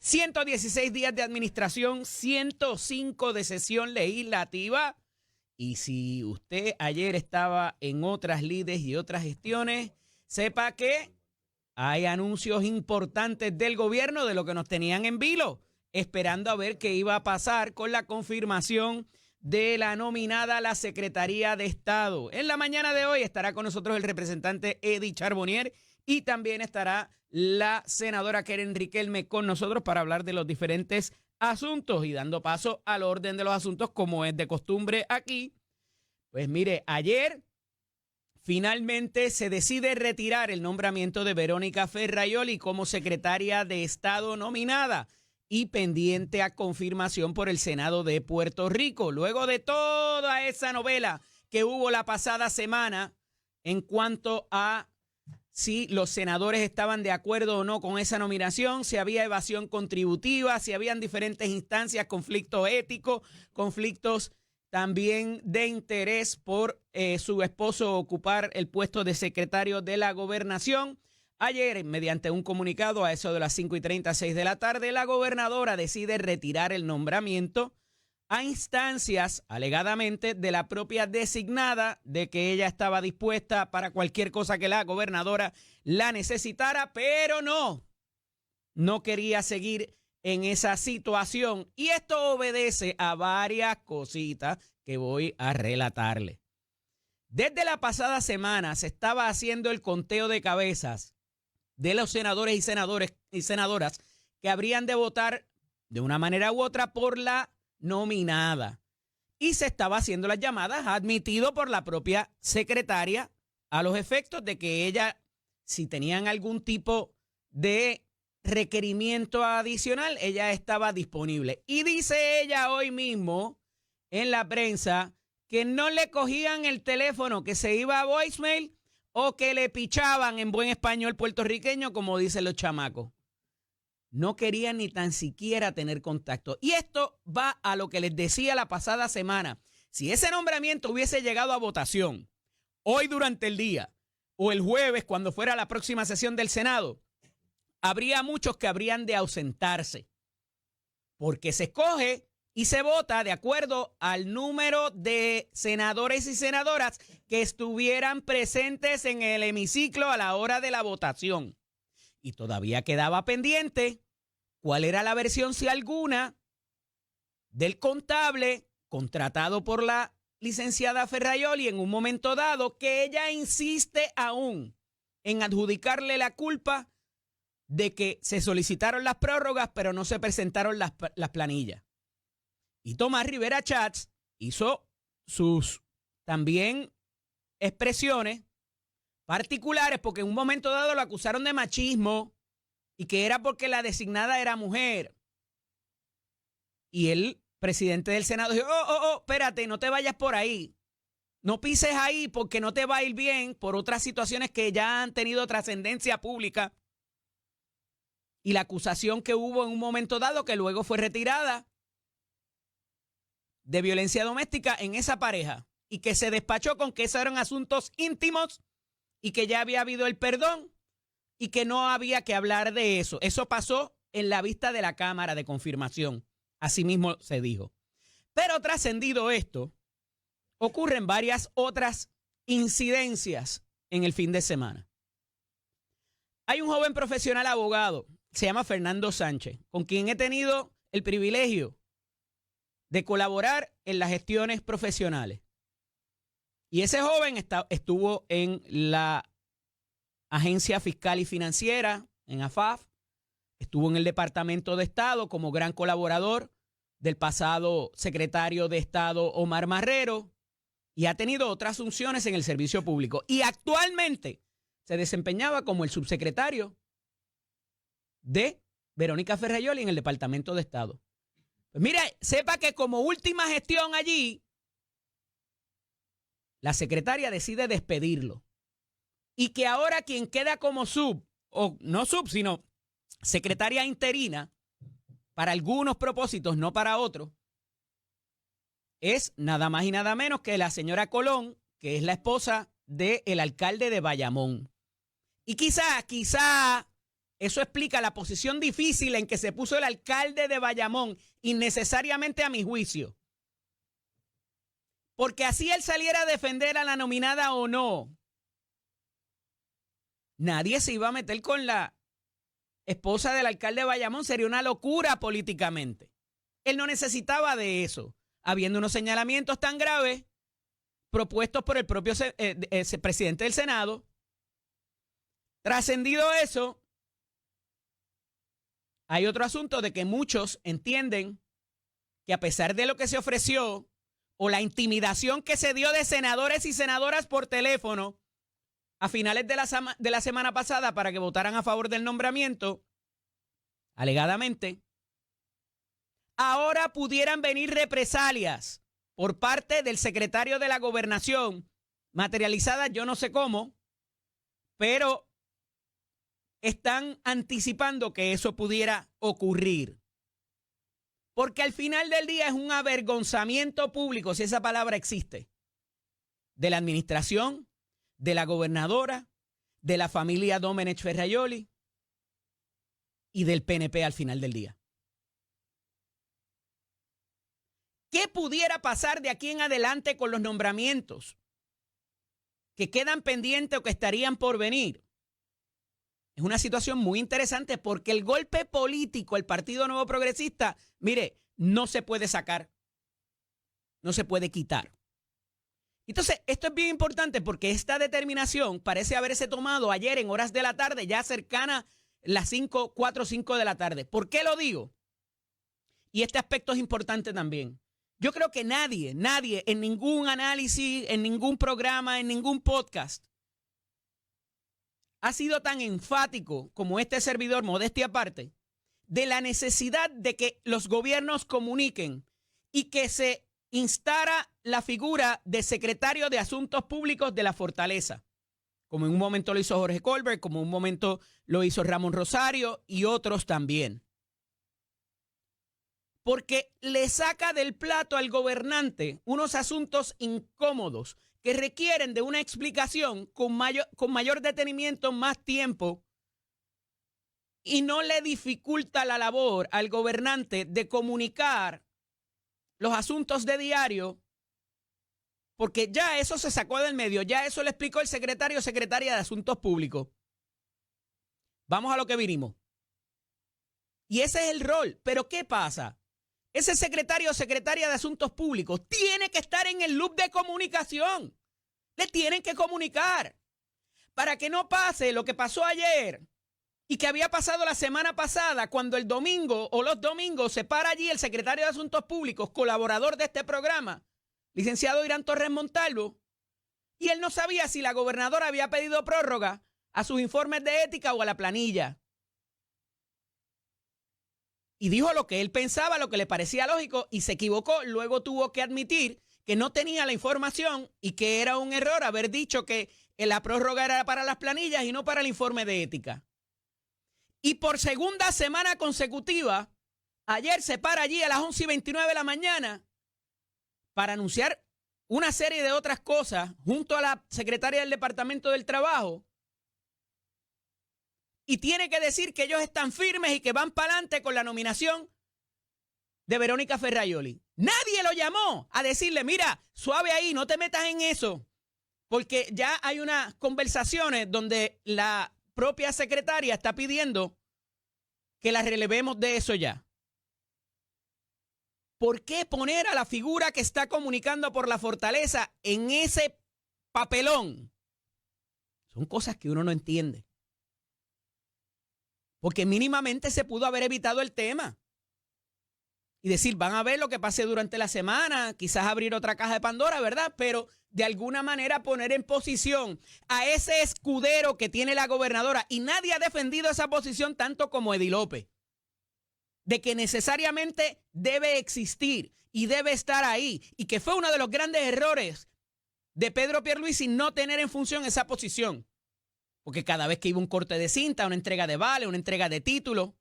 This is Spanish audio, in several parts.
116 días de administración, 105 de sesión legislativa. Y si usted ayer estaba en otras lides y otras gestiones, sepa que hay anuncios importantes del gobierno de lo que nos tenían en vilo, esperando a ver qué iba a pasar con la confirmación de la nominada a la Secretaría de Estado. En la mañana de hoy estará con nosotros el representante Eddie Charbonnier y también estará la senadora Keren Riquelme con nosotros para hablar de los diferentes asuntos y dando paso al orden de los asuntos como es de costumbre aquí. Pues mire, ayer finalmente se decide retirar el nombramiento de Verónica Ferraioli como secretaria de Estado nominada y pendiente a confirmación por el Senado de Puerto Rico. Luego de toda esa novela que hubo la pasada semana en cuanto a si los senadores estaban de acuerdo o no con esa nominación, si había evasión contributiva, si habían diferentes instancias, conflictos éticos, conflictos también de interés por su esposo ocupar el puesto de secretario de la gobernación. Ayer, mediante un comunicado a eso de las 5:30, 6 de la tarde, la gobernadora decide retirar el nombramiento a instancias, alegadamente, de la propia designada, de que ella estaba dispuesta para cualquier cosa que la gobernadora la necesitara, pero no quería seguir en esa situación. Y esto obedece a varias cositas que voy a relatarle. Desde la pasada semana se estaba haciendo el conteo de cabezas de los senadores y senadoras que habrían de votar de una manera u otra por la nominada. Y se estaba haciendo las llamadas, admitido por la propia secretaria, a los efectos de que ella, si tenían algún tipo de requerimiento adicional, ella estaba disponible. Y dice ella hoy mismo en la prensa que no le cogían el teléfono, que se iba a voicemail o que le pichaban en buen español puertorriqueño, como dicen los chamacos. No querían ni tan siquiera tener contacto. Y esto va a lo que les decía la pasada semana. Si ese nombramiento hubiese llegado a votación hoy durante el día o el jueves cuando fuera la próxima sesión del Senado, habría muchos que habrían de ausentarse, porque se escoge y se vota de acuerdo al número de senadores y senadoras que estuvieran presentes en el hemiciclo a la hora de la votación. Y todavía quedaba pendiente cuál era la versión, si alguna, del contable contratado por la licenciada Ferraioli en un momento dado, que ella insiste aún en adjudicarle la culpa de que se solicitaron las prórrogas, pero no se presentaron las planillas. Y Tomás Rivera Schatz hizo sus también expresiones particulares, porque en un momento dado lo acusaron de machismo y que era porque la designada era mujer. Y el presidente del Senado dijo, espérate, no te vayas por ahí. No pises ahí porque no te va a ir bien por otras situaciones que ya han tenido trascendencia pública. Y la acusación que hubo en un momento dado, que luego fue retirada, de violencia doméstica en esa pareja, y que se despachó con que esos eran asuntos íntimos y que ya había habido el perdón y que no había que hablar de eso. Eso pasó en la vista de la Cámara de confirmación. Así mismo se dijo. Pero trascendido esto, ocurren varias otras incidencias en el fin de semana. Hay un joven profesional abogado, se llama Fernando Sánchez, con quien he tenido el privilegio de colaborar en las gestiones profesionales. Y ese joven estuvo en la Agencia Fiscal y Financiera, en AFAF, estuvo en el Departamento de Estado como gran colaborador del pasado secretario de Estado Omar Marrero y ha tenido otras funciones en el servicio público. Y actualmente se desempeñaba como el subsecretario de Verónica Ferraioli en el Departamento de Estado. Pues mire, sepa que como última gestión allí, la secretaria decide despedirlo. Y que ahora quien queda como o no sino secretaria interina, para algunos propósitos, no para otros, es nada más y nada menos que la señora Colón, que es la esposa del alcalde de Bayamón. Y quizá eso explica la posición difícil en que se puso el alcalde de Bayamón, innecesariamente a mi juicio. Porque así él saliera a defender a la nominada o no, nadie se iba a meter con la esposa del alcalde de Bayamón. Sería una locura políticamente. Él no necesitaba de eso, habiendo unos señalamientos tan graves propuestos por el propio presidente del Senado. Trascendido eso, hay otro asunto de que muchos entienden que a pesar de lo que se ofreció o la intimidación que se dio de senadores y senadoras por teléfono a finales de la semana pasada para que votaran a favor del nombramiento, alegadamente, ahora pudieran venir represalias por parte del secretario de la Gobernación, materializadas yo no sé cómo, pero están anticipando que eso pudiera ocurrir. Porque al final del día es un avergonzamiento público, si esa palabra existe, de la administración, de la gobernadora, de la familia Domenech Ferrajoli y del PNP al final del día. ¿Qué pudiera pasar de aquí en adelante con los nombramientos que quedan pendientes o que estarían por venir? Es una situación muy interesante porque el golpe político al Partido Nuevo Progresista, mire, no se puede sacar, no se puede quitar. Entonces, esto es bien importante porque esta determinación parece haberse tomado ayer en horas de la tarde, ya cercana las 4 o 5 de la tarde. ¿Por qué lo digo? Y este aspecto es importante también. Yo creo que nadie en ningún análisis, en ningún programa, en ningún podcast ha sido tan enfático como este servidor, modestia aparte, de la necesidad de que los gobiernos comuniquen y que se instara la figura de secretario de Asuntos Públicos de la Fortaleza, como en un momento lo hizo Jorge Colbert, como en un momento lo hizo Ramón Rosario y otros también. Porque le saca del plato al gobernante unos asuntos incómodos que requieren de una explicación con mayor detenimiento, más tiempo, y no le dificulta la labor al gobernante de comunicar los asuntos de diario, porque ya eso se sacó del medio, ya eso le explicó el secretario o secretaria de Asuntos Públicos. Vamos a lo que vinimos. Y ese es el rol. Pero ¿qué pasa? Ese secretario o secretaria de Asuntos Públicos tiene que estar en el loop de comunicación. Le tienen que comunicar para que no pase lo que pasó ayer y que había pasado la semana pasada, cuando el domingo o los domingos se para allí el secretario de Asuntos Públicos, colaborador de este programa, licenciado Irán Torres Montalvo, y él no sabía si la gobernadora había pedido prórroga a sus informes de ética o a la planilla. Y dijo lo que él pensaba, lo que le parecía lógico, y se equivocó. Luego tuvo que admitir que no tenía la información y que era un error haber dicho que la prórroga era para las planillas y no para el informe de ética. Y por segunda semana consecutiva, ayer se para allí a las 11:29 de la mañana para anunciar una serie de otras cosas junto a la secretaria del Departamento del Trabajo. Y tiene que decir que ellos están firmes y que van para adelante con la nominación de Verónica Ferrajoli. Nadie lo llamó a decirle, mira, suave ahí, no te metas en eso. Porque ya hay unas conversaciones donde la propia secretaria está pidiendo que la relevemos de eso ya. ¿Por qué poner a la figura que está comunicando por la Fortaleza en ese papelón? Son cosas que uno no entiende. Porque mínimamente se pudo haber evitado el tema. Y decir, van a ver lo que pase durante la semana, quizás abrir otra caja de Pandora, ¿verdad? Pero de alguna manera poner en posición a ese escudero que tiene la gobernadora. Y nadie ha defendido esa posición tanto como Eddie López. De que necesariamente debe existir y debe estar ahí. Y que fue uno de los grandes errores de Pedro Pierluisi no tener en función esa posición. Porque cada vez que iba un corte de cinta, una entrega de vale, una entrega de título,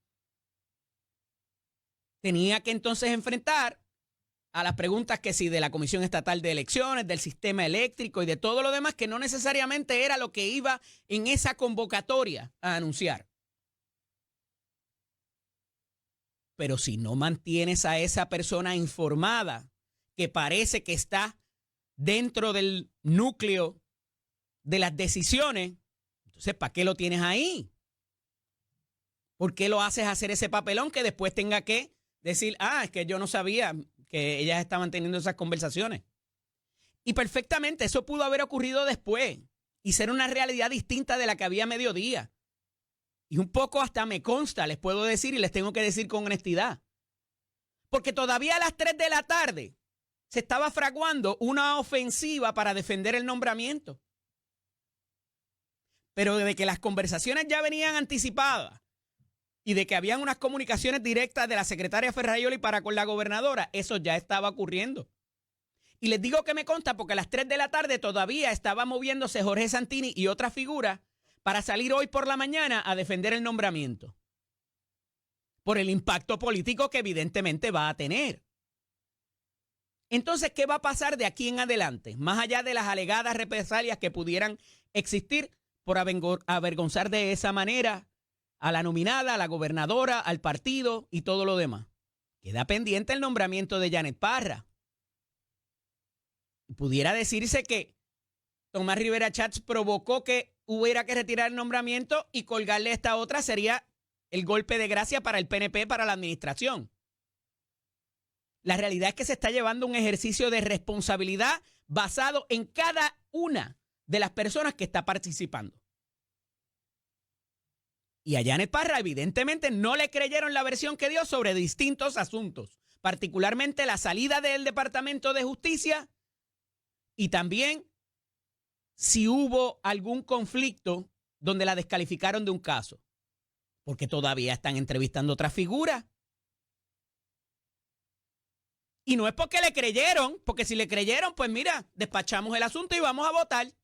tenía que entonces enfrentar a las preguntas que sí de la Comisión Estatal de Elecciones, del sistema eléctrico y de todo lo demás, que no necesariamente era lo que iba en esa convocatoria a anunciar. Pero si no mantienes a esa persona informada, que parece que está dentro del núcleo de las decisiones, entonces, ¿para qué lo tienes ahí? ¿Por qué lo haces hacer ese papelón que después tenga que decir, es que yo no sabía que ellas estaban teniendo esas conversaciones? Y perfectamente eso pudo haber ocurrido después y ser una realidad distinta de la que había a mediodía. Y un poco hasta me consta, les puedo decir y les tengo que decir con honestidad. Porque todavía a las 3 de la tarde se estaba fraguando una ofensiva para defender el nombramiento. Pero de que las conversaciones ya venían anticipadas y de que habían unas comunicaciones directas de la secretaria Ferrajoli para con la gobernadora, eso ya estaba ocurriendo. Y les digo que me consta porque a las 3 de la tarde todavía estaba moviéndose Jorge Santini y otra figura para salir hoy por la mañana a defender el nombramiento. Por el impacto político que evidentemente va a tener. Entonces, ¿qué va a pasar de aquí en adelante? Más allá de las alegadas represalias que pudieran existir por avergonzar de esa manera a la nominada, a la gobernadora, al partido y todo lo demás. Queda pendiente el nombramiento de Janet Parra. Pudiera decirse que Tomás Rivera Schatz provocó que hubiera que retirar el nombramiento y colgarle a esta otra sería el golpe de gracia para el PNP, para la administración. La realidad es que se está llevando un ejercicio de responsabilidad basado en cada una de las personas que está participando. Y a Janet Parra evidentemente no le creyeron la versión que dio sobre distintos asuntos, particularmente la salida del Departamento de Justicia y también si hubo algún conflicto donde la descalificaron de un caso, porque todavía están entrevistando otras figuras. Y no es porque le creyeron, porque si le creyeron, pues mira, despachamos el asunto y vamos a votar.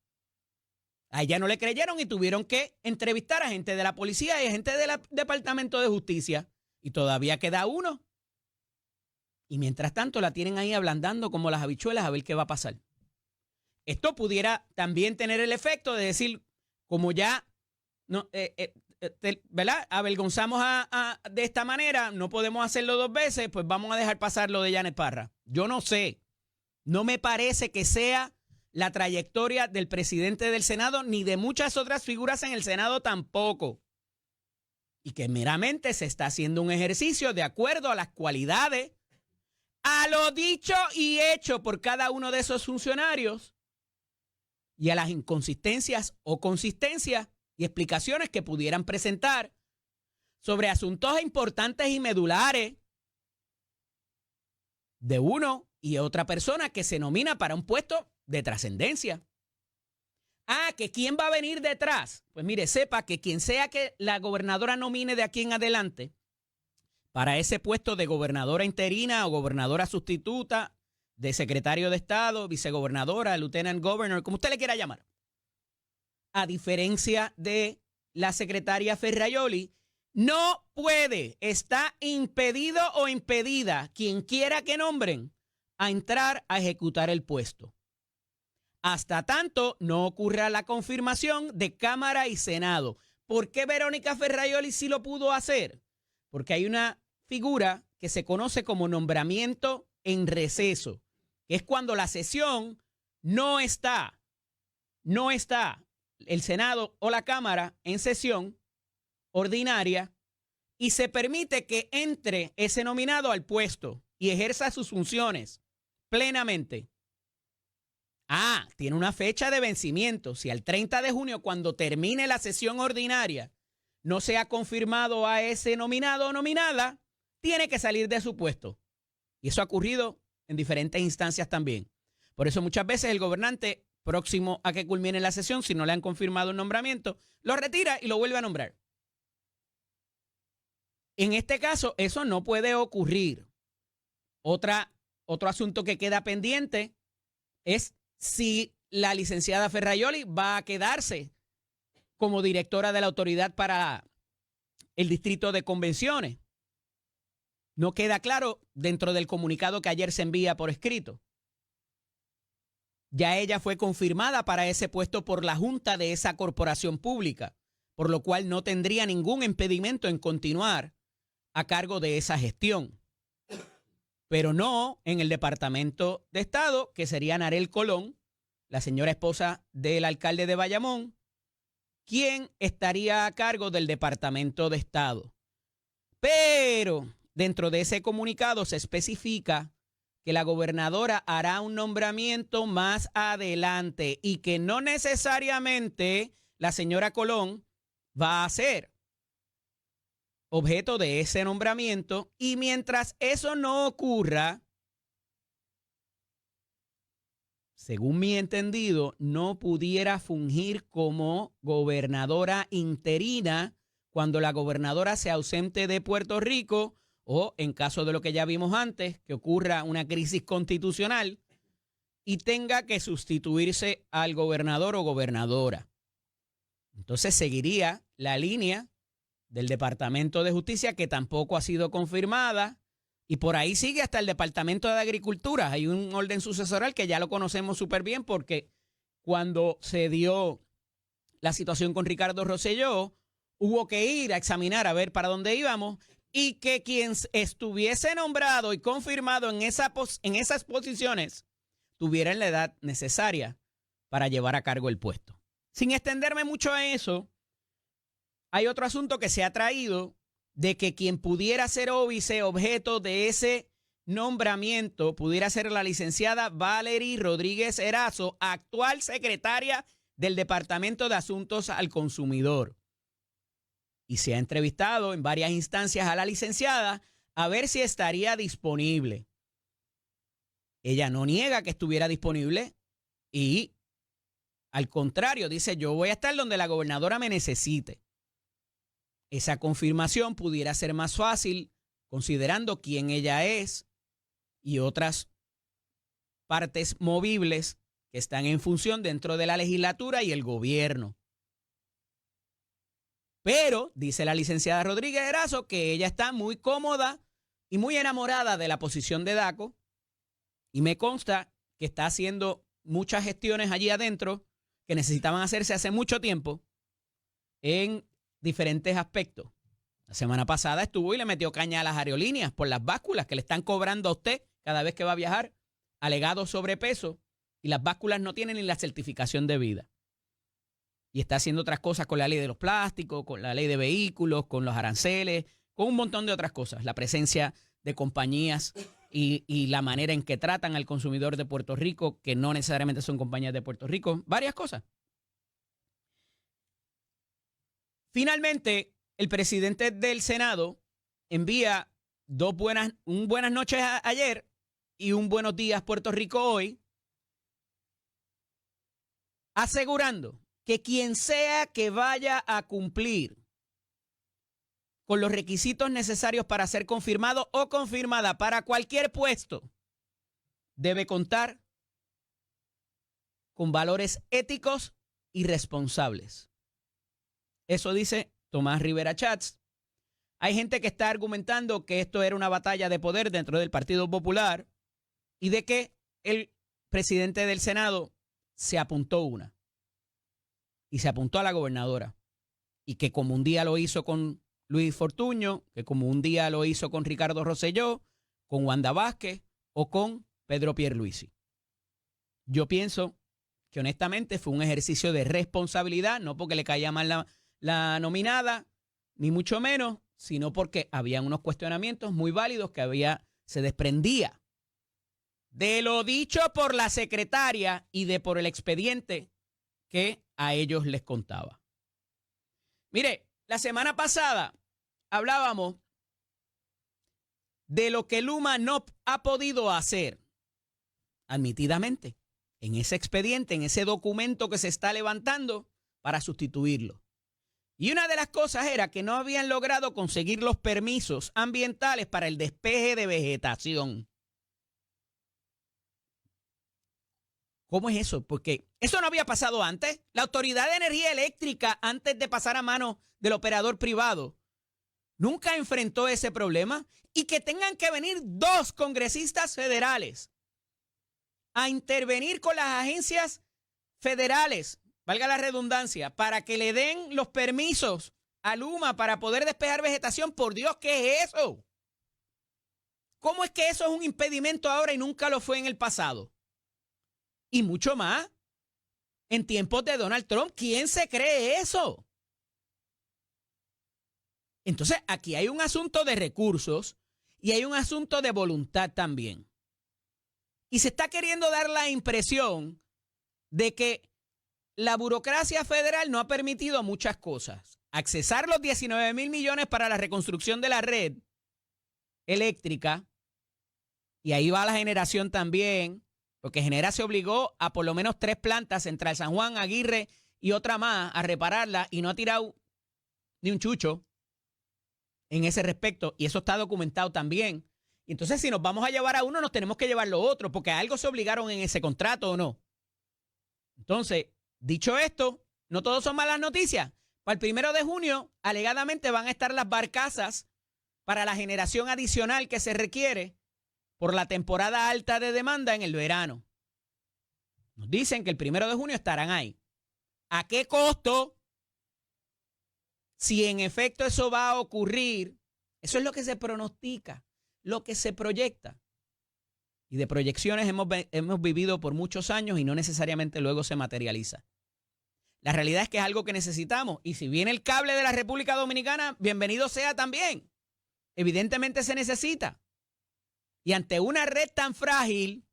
A ella no le creyeron y tuvieron que entrevistar a gente de la policía y a gente del Departamento de Justicia. Y todavía queda uno. Y mientras tanto la tienen ahí ablandando como las habichuelas a ver qué va a pasar. Esto pudiera también tener el efecto de decir, como ya no, ¿verdad? Avergonzamos de esta manera, no podemos hacerlo 2 veces, pues vamos a dejar pasar lo de Janet Parra. Yo no sé, no me parece que sea la trayectoria del presidente del Senado ni de muchas otras figuras en el Senado tampoco. Y que meramente se está haciendo un ejercicio de acuerdo a las cualidades, a lo dicho y hecho por cada uno de esos funcionarios y a las inconsistencias o consistencias y explicaciones que pudieran presentar sobre asuntos importantes y medulares de uno y otra persona que se nomina para un puesto de trascendencia. ¿Que quién va a venir detrás? Pues mire, sepa que quien sea que la gobernadora nomine de aquí en adelante para ese puesto de gobernadora interina o gobernadora sustituta, de secretario de Estado, vicegobernadora, lieutenant governor, como usted le quiera llamar. A diferencia de la secretaria Ferrajoli, no puede, está impedido o impedida, quien quiera que nombren, a entrar a ejecutar el puesto. Hasta tanto no ocurra la confirmación de Cámara y Senado. ¿Por qué Verónica Ferrajoli sí lo pudo hacer? Porque hay una figura que se conoce como nombramiento en receso, que es cuando la sesión no está el Senado o la Cámara en sesión ordinaria y se permite que entre ese nominado al puesto y ejerza sus funciones plenamente. Tiene una fecha de vencimiento. Si al 30 de junio, cuando termine la sesión ordinaria, no se ha confirmado a ese nominado o nominada, tiene que salir de su puesto. Y eso ha ocurrido en diferentes instancias también. Por eso muchas veces el gobernante, próximo a que culmine la sesión, si no le han confirmado el nombramiento, lo retira y lo vuelve a nombrar. En este caso, eso no puede ocurrir. Otro asunto que queda pendiente es si la licenciada Ferrajoli va a quedarse como directora de la autoridad para el distrito de convenciones. No queda claro dentro del comunicado que ayer se envía por escrito. Ya ella fue confirmada para ese puesto por la junta de esa corporación pública, por lo cual no tendría ningún impedimento en continuar a cargo de esa gestión. Pero no en el Departamento de Estado, que sería Narel Colón, la señora esposa del alcalde de Bayamón, quien estaría a cargo del Departamento de Estado. Pero dentro de ese comunicado se especifica que la gobernadora hará un nombramiento más adelante y que no necesariamente la señora Colón va a ser objeto de ese nombramiento, y mientras eso no ocurra, según mi entendido, no pudiera fungir como gobernadora interina cuando la gobernadora se ausente de Puerto Rico o en caso de lo que ya vimos antes, que ocurra una crisis constitucional y tenga que sustituirse al gobernador o gobernadora. Entonces seguiría la línea del Departamento de Justicia, que tampoco ha sido confirmada, y por ahí sigue hasta el Departamento de Agricultura. Hay un orden sucesoral que ya lo conocemos súper bien porque cuando se dio la situación con Ricardo Rosselló, hubo que ir a examinar a ver para dónde íbamos y que quien estuviese nombrado y confirmado en esas posiciones tuviera la edad necesaria para llevar a cargo el puesto. Sin extenderme mucho a eso, hay otro asunto que se ha traído de que quien pudiera ser óbice objeto de ese nombramiento pudiera ser la licenciada Valerie Rodríguez Erazo, actual secretaria del Departamento de Asuntos al Consumidor. Y se ha entrevistado en varias instancias a la licenciada a ver si estaría disponible. Ella no niega que estuviera disponible y, al contrario, dice: yo voy a estar donde la gobernadora me necesite. Esa confirmación pudiera ser más fácil considerando quién ella es y otras partes movibles que están en función dentro de la legislatura y el gobierno. Pero dice la licenciada Rodríguez Erazo que ella está muy cómoda y muy enamorada de la posición de DACO, y me consta que está haciendo muchas gestiones allí adentro que necesitaban hacerse hace mucho tiempo en diferentes aspectos. La semana pasada estuvo y le metió caña a las aerolíneas por las básculas que le están cobrando a usted cada vez que va a viajar, alegado sobrepeso, y las básculas no tienen ni la certificación de vida. Y está haciendo otras cosas con la ley de los plásticos, con la ley de vehículos, con los aranceles, con un montón de otras cosas. La presencia de compañías y la manera en que tratan al consumidor de Puerto Rico, que no necesariamente son compañías de Puerto Rico, varias cosas. Finalmente, el presidente del Senado envía un buenas noches ayer y un buenos días Puerto Rico hoy, asegurando que quien sea que vaya a cumplir con los requisitos necesarios para ser confirmado o confirmada para cualquier puesto debe contar con valores éticos y responsables. Eso dice Tomás Rivera Chats. Hay gente que está argumentando que esto era una batalla de poder dentro del Partido Popular y de que el presidente del Senado se apuntó una. Y se apuntó a la gobernadora. Y que como un día lo hizo con Luis Fortuño, que como un día lo hizo con Ricardo Rosselló, con Wanda Vázquez o con Pedro Pierluisi. Yo pienso que honestamente fue un ejercicio de responsabilidad, no porque le caía mal la nominada, ni mucho menos, sino porque había unos cuestionamientos muy válidos que se desprendía de lo dicho por la secretaria y por el expediente que a ellos les contaba. Mire, la semana pasada hablábamos de lo que Luma no ha podido hacer, admitidamente, en ese expediente, en ese documento que se está levantando para sustituirlo. Y una de las cosas era que no habían logrado conseguir los permisos ambientales para el despeje de vegetación. ¿Cómo es eso? Porque eso no había pasado antes. La Autoridad de Energía Eléctrica, antes de pasar a manos del operador privado, nunca enfrentó ese problema. Y que tengan que venir 2 congresistas federales a intervenir con las agencias federales, valga la redundancia, para que le den los permisos a Luma para poder despejar vegetación. Por Dios, ¿qué es eso? ¿Cómo es que eso es un impedimento ahora y nunca lo fue en el pasado? Y mucho más en tiempos de Donald Trump. ¿Quién se cree eso? Entonces, aquí hay un asunto de recursos y hay un asunto de voluntad también. Y se está queriendo dar la impresión de que la burocracia federal no ha permitido muchas cosas. Accesar los 19,000 millones para la reconstrucción de la red eléctrica, y ahí va la generación también, porque Genera se obligó a por lo menos 3 plantas, Central San Juan, Aguirre y otra más, a repararla y no ha tirado ni un chucho en ese respecto, y eso está documentado también. Y entonces, si nos vamos a llevar a uno, nos tenemos que llevar lo otro, porque a algo se obligaron en ese contrato o no. Entonces, dicho esto, no todos son malas noticias. Para el 1 de junio, alegadamente van a estar las barcazas para la generación adicional que se requiere por la temporada alta de demanda en el verano. Nos dicen que el 1 de junio estarán ahí. ¿A qué costo? Si en efecto eso va a ocurrir, eso es lo que se pronostica, lo que se proyecta. Y de proyecciones hemos vivido por muchos años y no necesariamente luego se materializa. La realidad es que es algo que necesitamos. Y si viene el cable de la República Dominicana, bienvenido sea también. Evidentemente se necesita. Y ante una red tan frágil,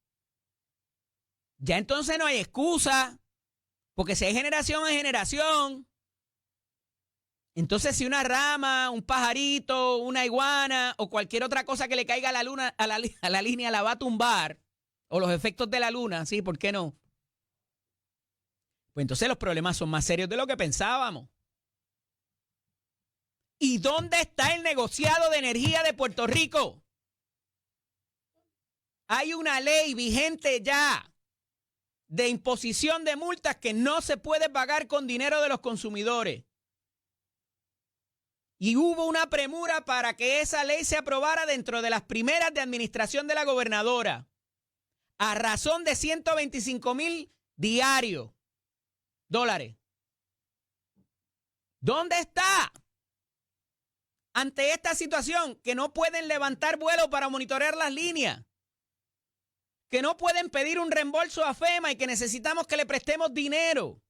ya entonces no hay excusa, porque si hay generación, es generación. Entonces, si una rama, un pajarito, una iguana o cualquier otra cosa que le caiga a la luna, a la línea, la va a tumbar, o los efectos de la luna, ¿sí? ¿Por qué no? Pues entonces los problemas son más serios de lo que pensábamos. ¿Y dónde está el negociado de energía de Puerto Rico? Hay una ley vigente ya de imposición de multas que no se puede pagar con dinero de los consumidores. Y hubo una premura para que esa ley se aprobara dentro de las primeras de administración de la gobernadora, a razón de 125,000 diarios dólares. ¿Dónde está? Ante esta situación, que no pueden levantar vuelo para monitorear las líneas, que no pueden pedir un reembolso a FEMA y que necesitamos que le prestemos dinero.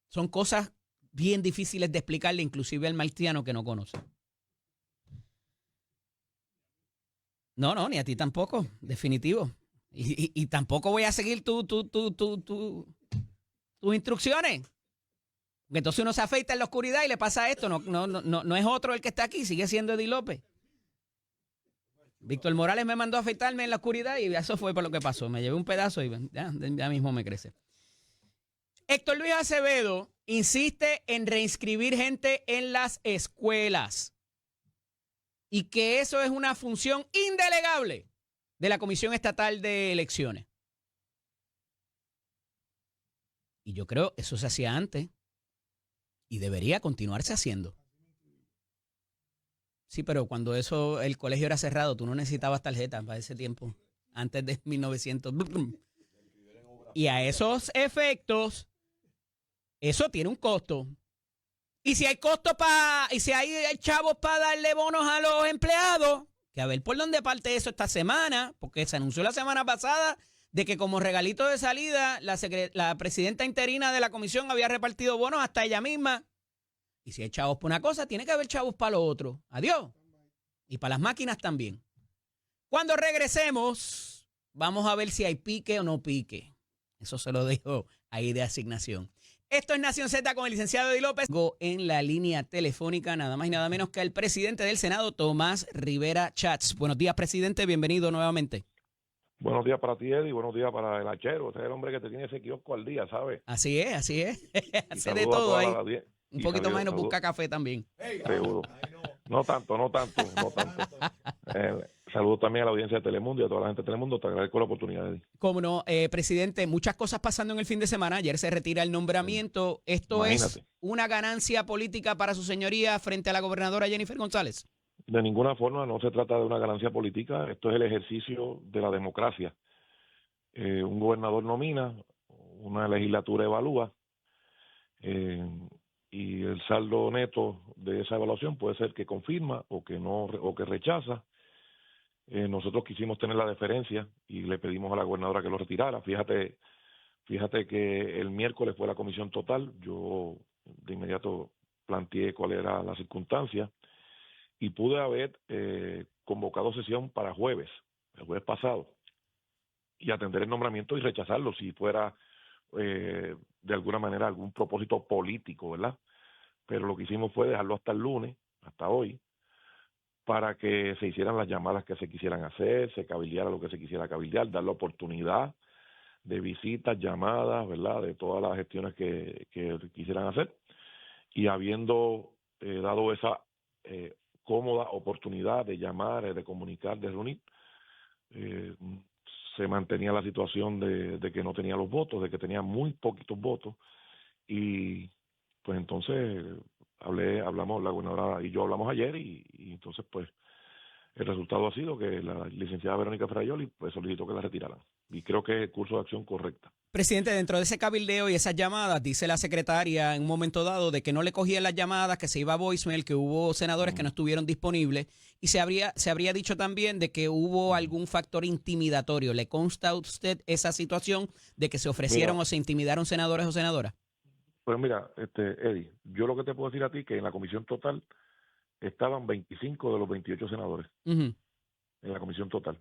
Son cosas bien difíciles de explicarle, inclusive al marciano que no conoce. No, ni a ti tampoco, definitivo. Y tampoco voy a seguir tus instrucciones. Porque entonces uno se afeita en la oscuridad y le pasa esto. No es otro el que está aquí, sigue siendo Eddie López. Víctor Morales me mandó a afeitarme en la oscuridad y eso fue por lo que pasó. Me llevé un pedazo y ya mismo me crece. Héctor Luis Acevedo insiste en reinscribir gente en las escuelas y que eso es una función indelegable de la Comisión Estatal de Elecciones. Y yo creo eso se hacía antes y debería continuarse haciendo. Sí, pero cuando el colegio era cerrado, tú no necesitabas tarjeta para ese tiempo, antes de 1900. Y a esos efectos, eso tiene un costo. Y si hay hay chavos para darle bonos a los empleados, que a ver por dónde parte eso esta semana, porque se anunció la semana pasada de que como regalito de salida, la presidenta interina de la comisión había repartido bonos hasta ella misma. Y si hay chavos para una cosa, tiene que haber chavos para lo otro. Adiós. Y para las máquinas también. Cuando regresemos, vamos a ver si hay pique o no pique. Eso se lo dejo ahí de asignación. Esto es Nación Z con el licenciado Eddie López. En la línea telefónica, nada más y nada menos que el presidente del Senado, Tomás Rivera Chats. Buenos días, presidente. Bienvenido nuevamente. Buenos días para ti, Eddie. Buenos días para el hachero. Ese es el hombre que te tiene ese kiosco al día, ¿sabes? Así es. Hace de todo ahí. Un poquito más y nos busca café también. Seguro. No tanto. Saludos también a la audiencia de Telemundo y a toda la gente de Telemundo. Te agradezco la oportunidad, Eddie. Cómo no, presidente, muchas cosas pasando en el fin de semana. Ayer se retira el nombramiento. ¿Esto es una ganancia política para su señoría frente a la gobernadora Jennifer González? De ninguna forma, no se trata de una ganancia política. Esto es el ejercicio de la democracia. Un gobernador nomina, una legislatura evalúa. eh, y el saldo neto de esa evaluación puede ser que confirma o que no, o que rechaza. Nosotros quisimos tener la deferencia y le pedimos a la gobernadora que lo retirara. Fíjate que el miércoles fue la comisión total. Yo de inmediato planteé cuál era la circunstancia y pude haber convocado sesión para el jueves pasado, y atender el nombramiento y rechazarlo si fuera de alguna manera algún propósito político, ¿verdad? Pero lo que hicimos fue dejarlo hasta el lunes, hasta hoy, para que se hicieran las llamadas que se quisieran hacer, se cabildeara lo que se quisiera cabildear, dar la oportunidad de visitas, llamadas, ¿verdad? De todas las gestiones que quisieran hacer. Y habiendo dado esa cómoda oportunidad de llamar, de comunicar, de reunir, eh, se mantenía la situación de que no tenía los votos, de que tenía muy poquitos votos, y pues entonces hablamos, la gobernadora y yo hablamos ayer, y entonces pues el resultado ha sido que la licenciada Verónica Fraioli pues solicitó que la retiraran, y creo que es el curso de acción correcta. Presidente, dentro de ese cabildeo y esas llamadas, dice la secretaria en un momento dado de que no le cogían las llamadas, que se iba a voicemail, que hubo senadores que no estuvieron disponibles, y se habría dicho también de que hubo algún factor intimidatorio. ¿Le consta a usted esa situación de que se ofrecieron Mira, o se intimidaron senadores o senadoras? pues mira, Eddie, yo lo que te puedo decir a ti que en la comisión total estaban 25 de los 28 senadores Ujú. en la comisión total.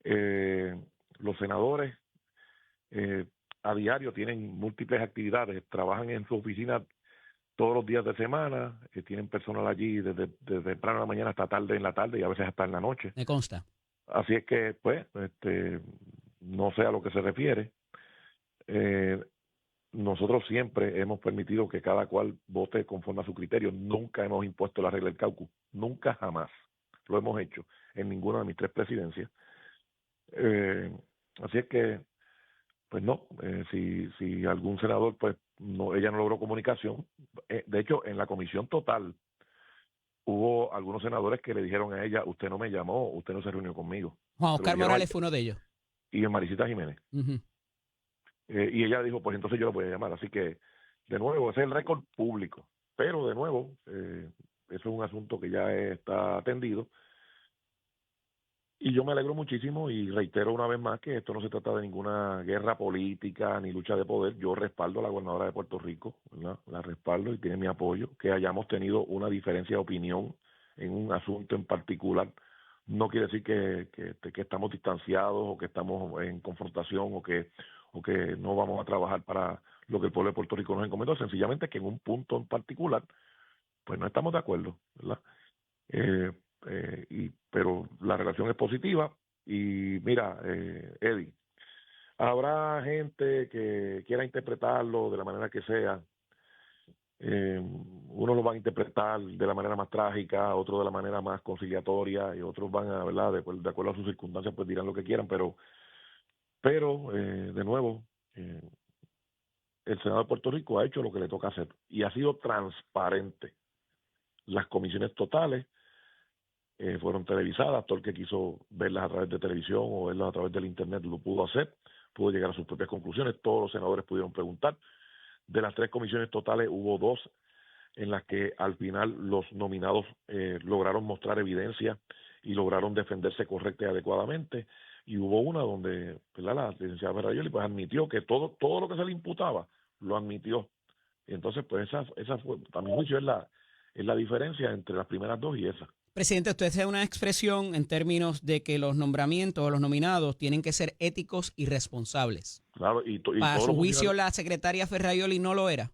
Eh, los senadores eh, a diario tienen múltiples actividades, trabajan en su oficina todos los días de semana, tienen personal allí desde temprano en la mañana hasta tarde en la tarde y a veces hasta en la noche. Me consta. Así es que, pues, no sé a lo que se refiere. Eh, Nosotros siempre hemos permitido que cada cual vote conforme a su criterio. Nunca hemos impuesto la regla del caucus. Nunca, jamás. Lo hemos hecho en ninguna de mis 3 presidencias. Eh, Así es que, pues no, si algún senador, pues no, ella no logró comunicación. De hecho, en la comisión total hubo algunos senadores que le dijeron a ella: usted no me llamó, usted no se reunió conmigo. Juan Se lo Oscar dijeron a Morales ella fue uno de ellos. y a Maricita Jiménez. Ujú. Y ella dijo: pues entonces yo lo voy a llamar. Así que, de nuevo, ese es el récord público. Pero, de nuevo, eso es un asunto que ya está atendido. Y yo me alegro muchísimo y reitero una vez más que esto no se trata de ninguna guerra política ni lucha de poder. Yo respaldo a la gobernadora de Puerto Rico, ¿verdad? La respaldo y tiene mi apoyo. Que hayamos tenido una diferencia de opinión en un asunto en particular no quiere decir que estamos distanciados o que estamos en confrontación o que no vamos a trabajar para lo que el pueblo de Puerto Rico nos encomendó. Sencillamente que en un punto en particular pues no estamos de acuerdo, ¿verdad? Eh, pero la relación es positiva. Y mira, Eddie, habrá gente que quiera interpretarlo de la manera que sea. Unos lo van a interpretar de la manera más trágica, otros de la manera más conciliatoria, y otros van a, ¿verdad? De acuerdo a sus circunstancias, pues dirán lo que quieran, pero de nuevo, el Senado de Puerto Rico ha hecho lo que le toca hacer y ha sido transparente. Las comisiones totales fueron televisadas. Todo el que quiso verlas a través de televisión o verlas a través del internet lo pudo hacer, pudo llegar a sus propias conclusiones. Todos los senadores pudieron preguntar. De las 3 comisiones totales hubo 2 en las que al final los nominados lograron mostrar evidencia y lograron defenderse correcta y adecuadamente, y hubo una donde, ¿verdad?, la licenciada Ferrayoli pues admitió que todo lo que se le imputaba lo admitió. Y entonces pues esa fue, a mi juicio, es la diferencia entre las primeras dos y esa. Presidente, usted hace una expresión en términos de que los nombramientos o los nominados tienen que ser éticos y responsables. Claro, y Para todos su los juicio, funcionarios. la secretaria Ferraioli no lo era.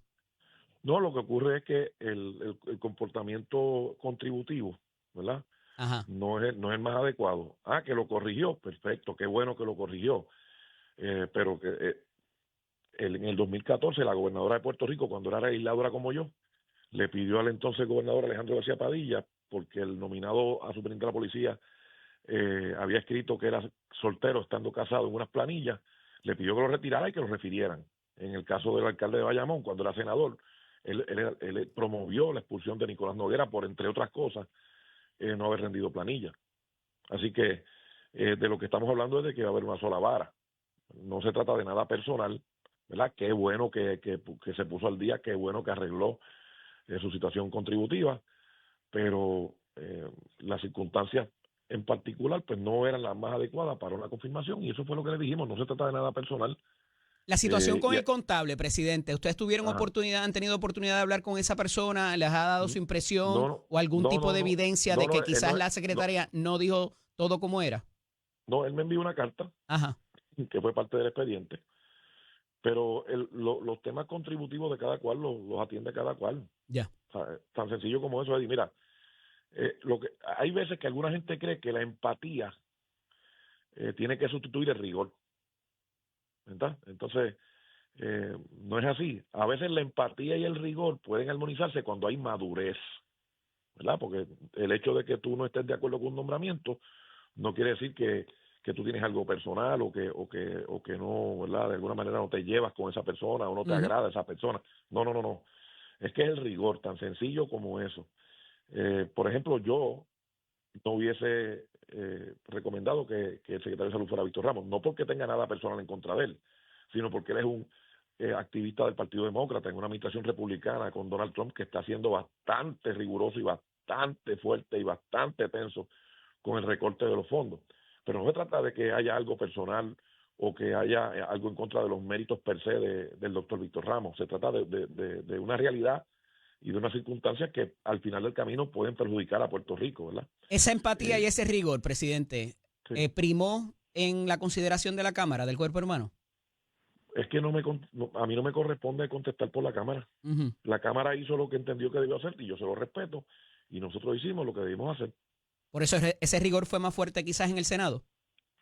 No, lo que ocurre es que el comportamiento contributivo, ¿verdad?, Ajá. no es el más adecuado. Que lo corrigió, perfecto, qué bueno que lo corrigió. Pero que en el 2014 la gobernadora de Puerto Rico, cuando era legisladora como yo, le pidió al entonces gobernador Alejandro García Padilla, porque el nominado a superintendente de la policía había escrito que era soltero estando casado en unas planillas, le pidió que lo retirara y que lo refirieran. En el caso del alcalde de Bayamón, cuando era senador, él promovió la expulsión de Nicolás Noguera por, entre otras cosas, no haber rendido planilla. Así que de lo que estamos hablando es de que va a haber una sola vara. No se trata de nada personal, ¿verdad? Qué bueno que se puso al día, qué bueno que arregló su situación contributiva, pero las circunstancias en particular pues no eran las más adecuadas para una confirmación y eso fue lo que le dijimos, no se trata de nada personal. La situación con Y, el contable, presidente, ¿ustedes ajá, han tenido oportunidad de hablar con esa persona? ¿Les ha dado su impresión no, no, o algún no, tipo no, de no, evidencia no, de que no, quizás la no, secretaria no dijo todo como era? no, él me envió una carta Ajá, que fue parte del expediente, pero los temas contributivos de cada cual los atiende cada cual. ya. O sea, tan sencillo como eso, Eddie. Mira, hay veces que alguna gente cree que la empatía tiene que sustituir el rigor, ¿verdad? Entonces, no es así. A veces la empatía y el rigor pueden armonizarse cuando hay madurez, ¿verdad? Porque el hecho de que tú no estés de acuerdo con un nombramiento no quiere decir que tú tienes algo personal o que no, ¿verdad? De alguna manera no te llevas con esa persona o no te Ujú. agrada esa persona. No, no, no, no. Es que es el rigor, tan sencillo como eso. Por ejemplo, yo no hubiese recomendado que el secretario de Salud fuera Víctor Ramos, no porque tenga nada personal en contra de él, sino porque él es un activista del Partido Demócrata en una administración republicana con Donald Trump que está siendo bastante riguroso y bastante fuerte y bastante tenso con el recorte de los fondos. Pero no se trata de que haya algo personal o que haya algo en contra de los méritos per se del doctor Víctor Ramos. Se trata de una realidad y de unas circunstancias que al final del camino pueden perjudicar a Puerto Rico, ¿verdad? Esa empatía y Eh, ese rigor, presidente, sí. primó en la consideración de la Cámara, del cuerpo hermano. Es que a mí no me corresponde contestar por la Cámara. Ujú. La Cámara hizo lo que entendió que debió hacer y yo se lo respeto y nosotros hicimos lo que debimos hacer. Por eso ese rigor fue más fuerte quizás en el Senado.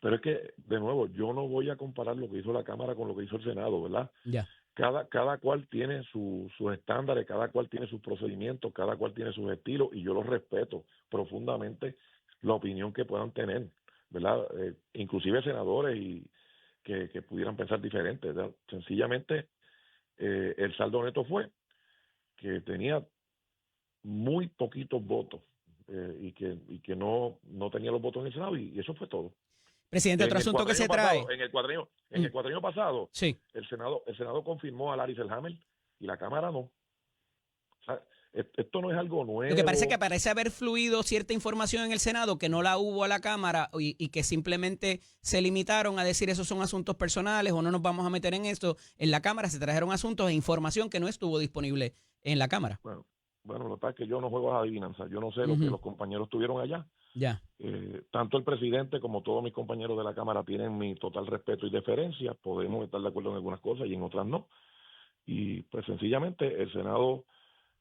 Pero es que, de nuevo, yo no voy a comparar lo que hizo la Cámara con lo que hizo el Senado, ¿verdad? Ya. Cada cual tiene sus estándares, cada cual tiene sus procedimientos, cada cual tiene sus estilos y yo los respeto profundamente la opinión que puedan tener, ¿verdad? Inclusive senadores que pudieran pensar diferente, ¿verdad? Sencillamente el saldo neto fue que tenía muy poquitos votos y que no tenía los votos en el Senado y eso fue todo. Presidente, otro asunto que se trae. En Mm, el cuatrienio pasado, sí. el Senado confirmó a Larry Selhammer y la Cámara no. O sea, esto no es algo Lo que nuevo. parece haber fluido cierta información en el Senado que no la hubo a la Cámara y que simplemente se limitaron a decir esos son asuntos personales o no nos vamos a meter en esto. En la Cámara se trajeron asuntos e información que no estuvo disponible en la Cámara. Bueno, bueno, lo que pasa es que yo no juego a adivinanza. Yo no sé lo que Ujú. los compañeros tuvieron allá. Ya. Tanto el presidente como todos mis compañeros de la Cámara tienen mi total respeto y deferencia. Podemos estar de acuerdo en algunas cosas y en otras no. Y pues sencillamente el Senado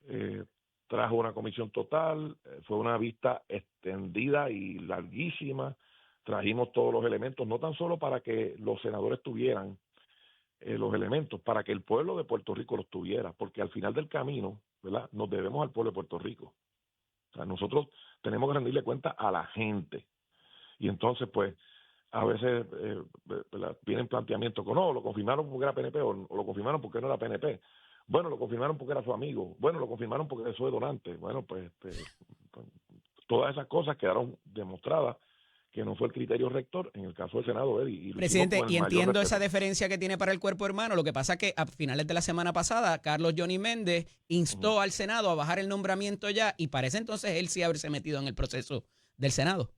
eh, trajo una comisión total, fue una vista extendida y larguísima. Trajimos todos los elementos, no tan solo para que los senadores tuvieran los elementos, para que el pueblo de Puerto Rico los tuviera, porque al final del camino, ¿verdad? Nos debemos al pueblo de Puerto Rico. O sea, nosotros tenemos que rendirle cuenta a la gente. Y entonces, pues, a veces vienen planteamientos que no, lo confirmaron porque era PNP o lo confirmaron porque no era PNP. Bueno, lo confirmaron porque era su amigo. Bueno, lo confirmaron porque eso es donante. Bueno, pues, todas esas cosas quedaron demostradas que no fue el criterio rector en el caso del Senado, Eddie, y lo hicimos Presidente, con el y mayor entiendo esa respeto. deferencia que tiene para el cuerpo hermano. Lo que pasa es que a finales de la semana pasada, Carlos Johnny Méndez Ujú. instó al Senado a bajar el nombramiento ya y parece entonces él sí haberse metido en el proceso del Senado.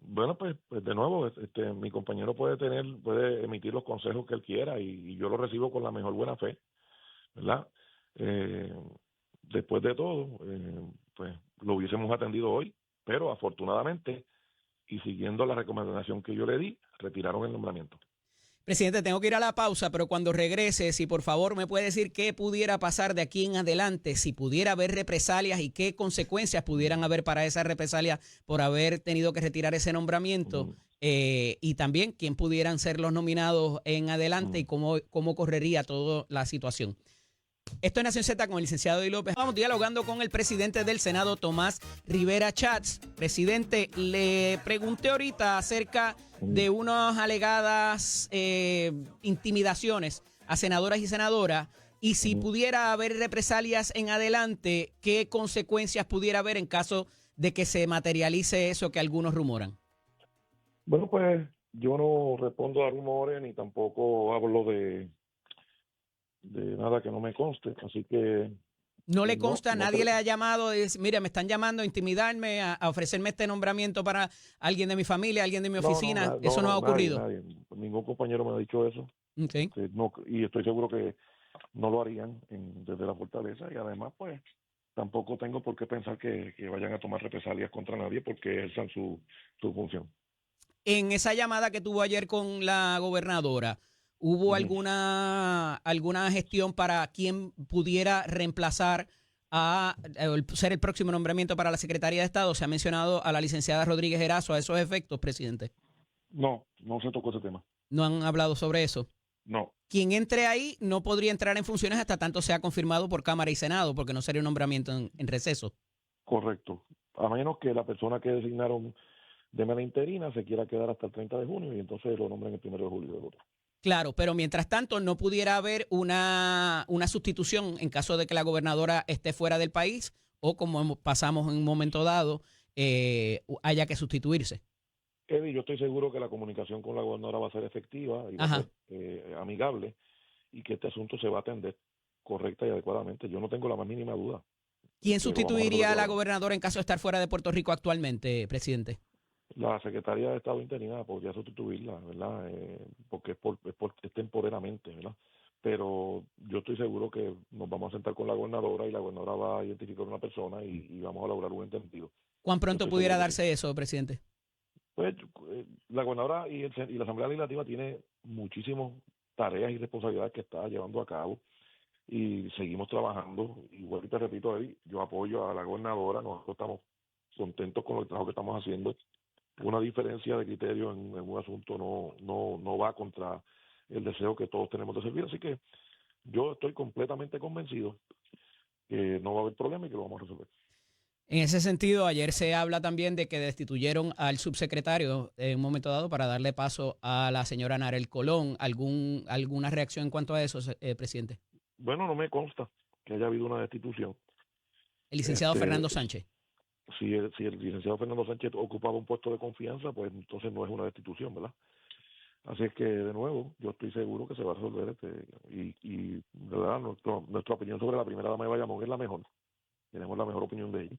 Bueno, pues de nuevo, mi compañero puede emitir los consejos que él quiera y yo lo recibo con la mejor buena fe, ¿verdad? Eh, Después de todo, pues lo hubiésemos atendido hoy, pero afortunadamente y siguiendo la recomendación que yo le di, retiraron el nombramiento. Presidente, tengo que ir a la pausa, pero cuando regrese, si por favor me puede decir qué pudiera pasar de aquí en adelante, si pudiera haber represalias y qué consecuencias pudieran haber para esas represalias por haber tenido que retirar ese nombramiento, Ujú, y también quién pudieran ser los nominados en adelante y ujú. cómo correría toda la situación. Esto es Nación Z con el licenciado Eddie López. Vamos dialogando con el presidente del Senado, Tomás Rivera Chats. Presidente, le pregunté ahorita acerca Ujú. de unas alegadas intimidaciones a senadoras y senadoras y si Ujú. pudiera haber represalias en adelante, qué consecuencias pudiera haber en caso de que se materialice eso que algunos rumoran. Bueno, pues yo no respondo a rumores ni tampoco hablo de nada que no me conste, así que No le no, consta, no nadie creo. le ha llamado, mire, me están llamando a intimidarme, a ofrecerme este nombramiento para alguien de mi familia, alguien de mi No, no, oficina. no, Eso no ha no, nadie, ocurrido. nadie. Ningún compañero me ha dicho eso. Okay. No, y estoy seguro que no lo harían desde la fortaleza y además pues tampoco tengo por qué pensar que vayan a tomar represalias contra nadie porque ejerzan su función. En esa llamada que tuvo ayer con la gobernadora, ¿hubo Ujú. alguna gestión para quien pudiera reemplazar ser el próximo nombramiento para la Secretaría de Estado? Se ha mencionado a la licenciada Rodríguez Erazo a esos efectos, presidente. No, no se tocó ese tema. No han hablado sobre eso. No, Quien entre ahí no podría entrar en funciones hasta tanto sea confirmado por Cámara y Senado, porque no sería un nombramiento en receso. correcto. A menos que la persona que designaron de manera interina se quiera quedar hasta el 30 de junio y entonces lo nombren el 1 de julio del otro. Claro, pero mientras tanto no pudiera haber una sustitución en caso de que la gobernadora esté fuera del país o como pasamos en un momento dado, haya que sustituirse. Eddie, yo estoy seguro que la comunicación con la gobernadora va a ser efectiva y va a Ajá. ser amigable y que este asunto se va a atender correcta y adecuadamente. Yo no tengo la más mínima duda. ¿Quién Lo vamos a resolver sustituiría a por la ahora. gobernadora en caso de estar fuera de Puerto Rico actualmente, presidente? La Secretaría de Estado interina podría sustituirla, ¿verdad? Porque es temporeramente, ¿verdad? Pero yo estoy seguro que nos vamos a sentar con la gobernadora y la gobernadora va a identificar una persona y vamos a lograr un entendido. ¿Cuán Yo pronto estoy pudiera seguro que sí. darse eso, presidente? Pues la gobernadora y la Asamblea Legislativa tiene muchísimas tareas y responsabilidades que está llevando a cabo y seguimos trabajando. Igual te repito, Eddie, yo apoyo a la gobernadora, nosotros estamos contentos con el trabajo que estamos haciendo. Una diferencia de criterio en un asunto no va contra el deseo que todos tenemos de servir. Así que yo estoy completamente convencido que no va a haber problema y que lo vamos a resolver. En ese sentido, ayer se habla también de que destituyeron al subsecretario en un momento dado para darle paso a la señora Narel Colón. ¿Alguna reacción en cuanto a eso, presidente? Bueno, no me consta que haya habido una destitución. El licenciado Este, Fernando Sánchez. si el licenciado Fernando Sánchez ocupaba un puesto de confianza, pues entonces no es una destitución, ¿verdad? Así es que, de nuevo, yo estoy seguro que se va a resolver y de verdad, nuestra opinión sobre la primera dama de Bayamón es la mejor. Tenemos la mejor opinión de ella,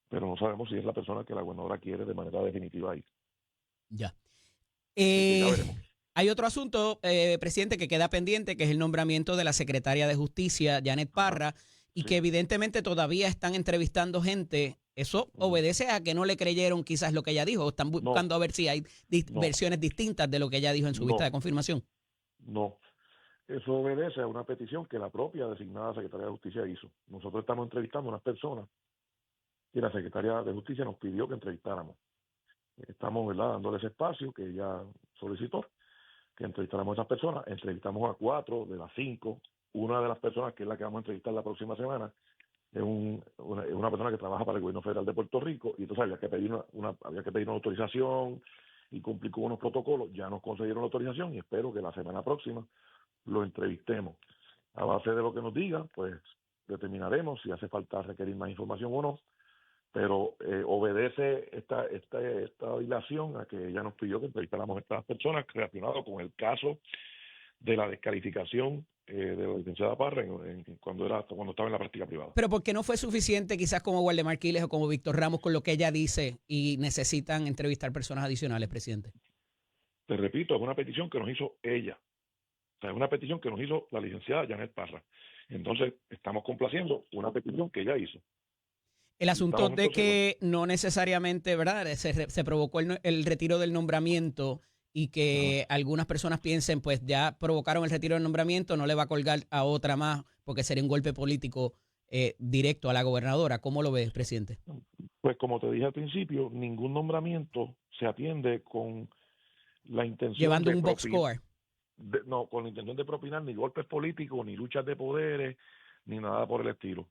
pero no sabemos si es la persona que la gobernadora quiere de manera definitiva ahí. Ya. Así que ya Eh, veremos. Hay otro asunto, presidente, que queda pendiente, que es el nombramiento de la secretaria de Justicia, Janet Ajá, Parra, y que sí. evidentemente todavía están entrevistando gente. Eso Ujú. obedece a que no le creyeron quizás lo que ella dijo, o están No, buscando a ver si hay no, versiones distintas de lo que ella dijo en su vista no, de confirmación. no. Eso obedece a una petición que la propia designada Secretaría de Justicia hizo. Nosotros estamos entrevistando a unas personas y la Secretaría de Justicia nos pidió que entrevistáramos. Estamos, ¿verdad?, dándole ese espacio que ella solicitó, que entrevistáramos a esas personas. Entrevistamos a 4 de las 5. Una de las personas, que es la que vamos a entrevistar la próxima semana, es una persona que trabaja para el gobierno federal de Puerto Rico y entonces había que pedir una autorización y cumplir con unos protocolos. Ya nos concedieron la autorización y espero que la semana próxima lo entrevistemos. A base de lo que nos diga, pues determinaremos si hace falta requerir más información o no, pero obedece esta dilación a que ella nos pidió que entrevistáramos a estas personas relacionadas con el caso de la descalificación de la licenciada Parra cuando estaba en la práctica privada. Pero porque no fue suficiente quizás como Waldemar Quiles o como Víctor Ramos con lo que ella dice y necesitan entrevistar personas adicionales, presidente. Te repito, es una petición que nos hizo ella. O sea, es una petición que nos hizo la licenciada Janet Parra. Entonces, estamos complaciendo una petición que ella hizo. El Y asunto estamos de entonces, bueno, que no necesariamente, ¿verdad? Se provocó el retiro del nombramiento y ajá. que algunas personas piensen, pues ya provocaron el retiro del nombramiento, no le va a colgar a otra más porque sería un golpe político directo a la gobernadora. ¿Cómo lo ves, presidente? Pues como te dije al principio, ningún nombramiento se atiende con la intención Llevando de un box propinar, score. no, con la intención de propinar ni golpes políticos, ni luchas de poderes, ni nada por el estilo.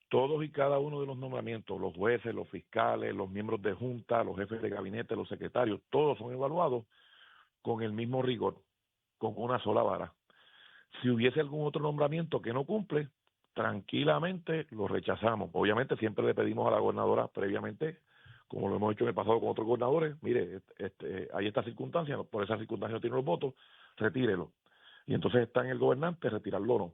Todos y cada uno de los nombramientos, los jueces, los fiscales, los miembros de junta, los jefes de gabinete, los secretarios, todos son evaluados con el mismo rigor, con una sola vara. Si hubiese algún otro nombramiento que no cumple, tranquilamente lo rechazamos. Obviamente siempre le pedimos a la gobernadora previamente, como lo hemos hecho en el pasado con otros gobernadores, mire, hay esta circunstancia, por esa circunstancia no tiene los votos, retírelo. y entonces está en el gobernante retirarlo o no.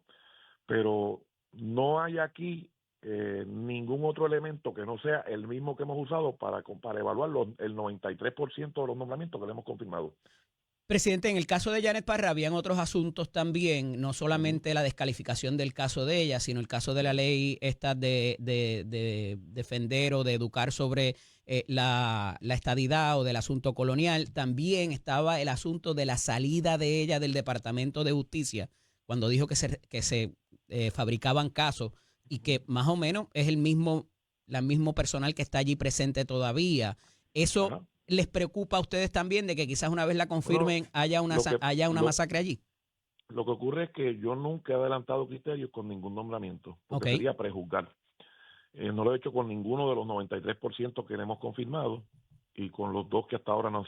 Pero no hay aquí ningún otro elemento que no sea el mismo que hemos usado para evaluar el 93% de los nombramientos que le hemos confirmado. Presidente, en el caso de Janet Parra habían otros asuntos también, no solamente la descalificación del caso de ella, sino el caso de la ley esta de defender o de educar sobre la estadidad o del asunto colonial. También estaba el asunto de la salida de ella del Departamento de Justicia, cuando dijo que se fabricaban casos y que más o menos es el mismo personal que está allí presente todavía. Eso... Ajá. ¿Les preocupa a ustedes también de que quizás una vez la confirmen haya una masacre allí? Lo que ocurre es que yo nunca he adelantado criterios con ningún nombramiento, porque Okay. sería prejuzgar. No lo he hecho con ninguno de los 93% que le hemos confirmado y con los dos que hasta ahora no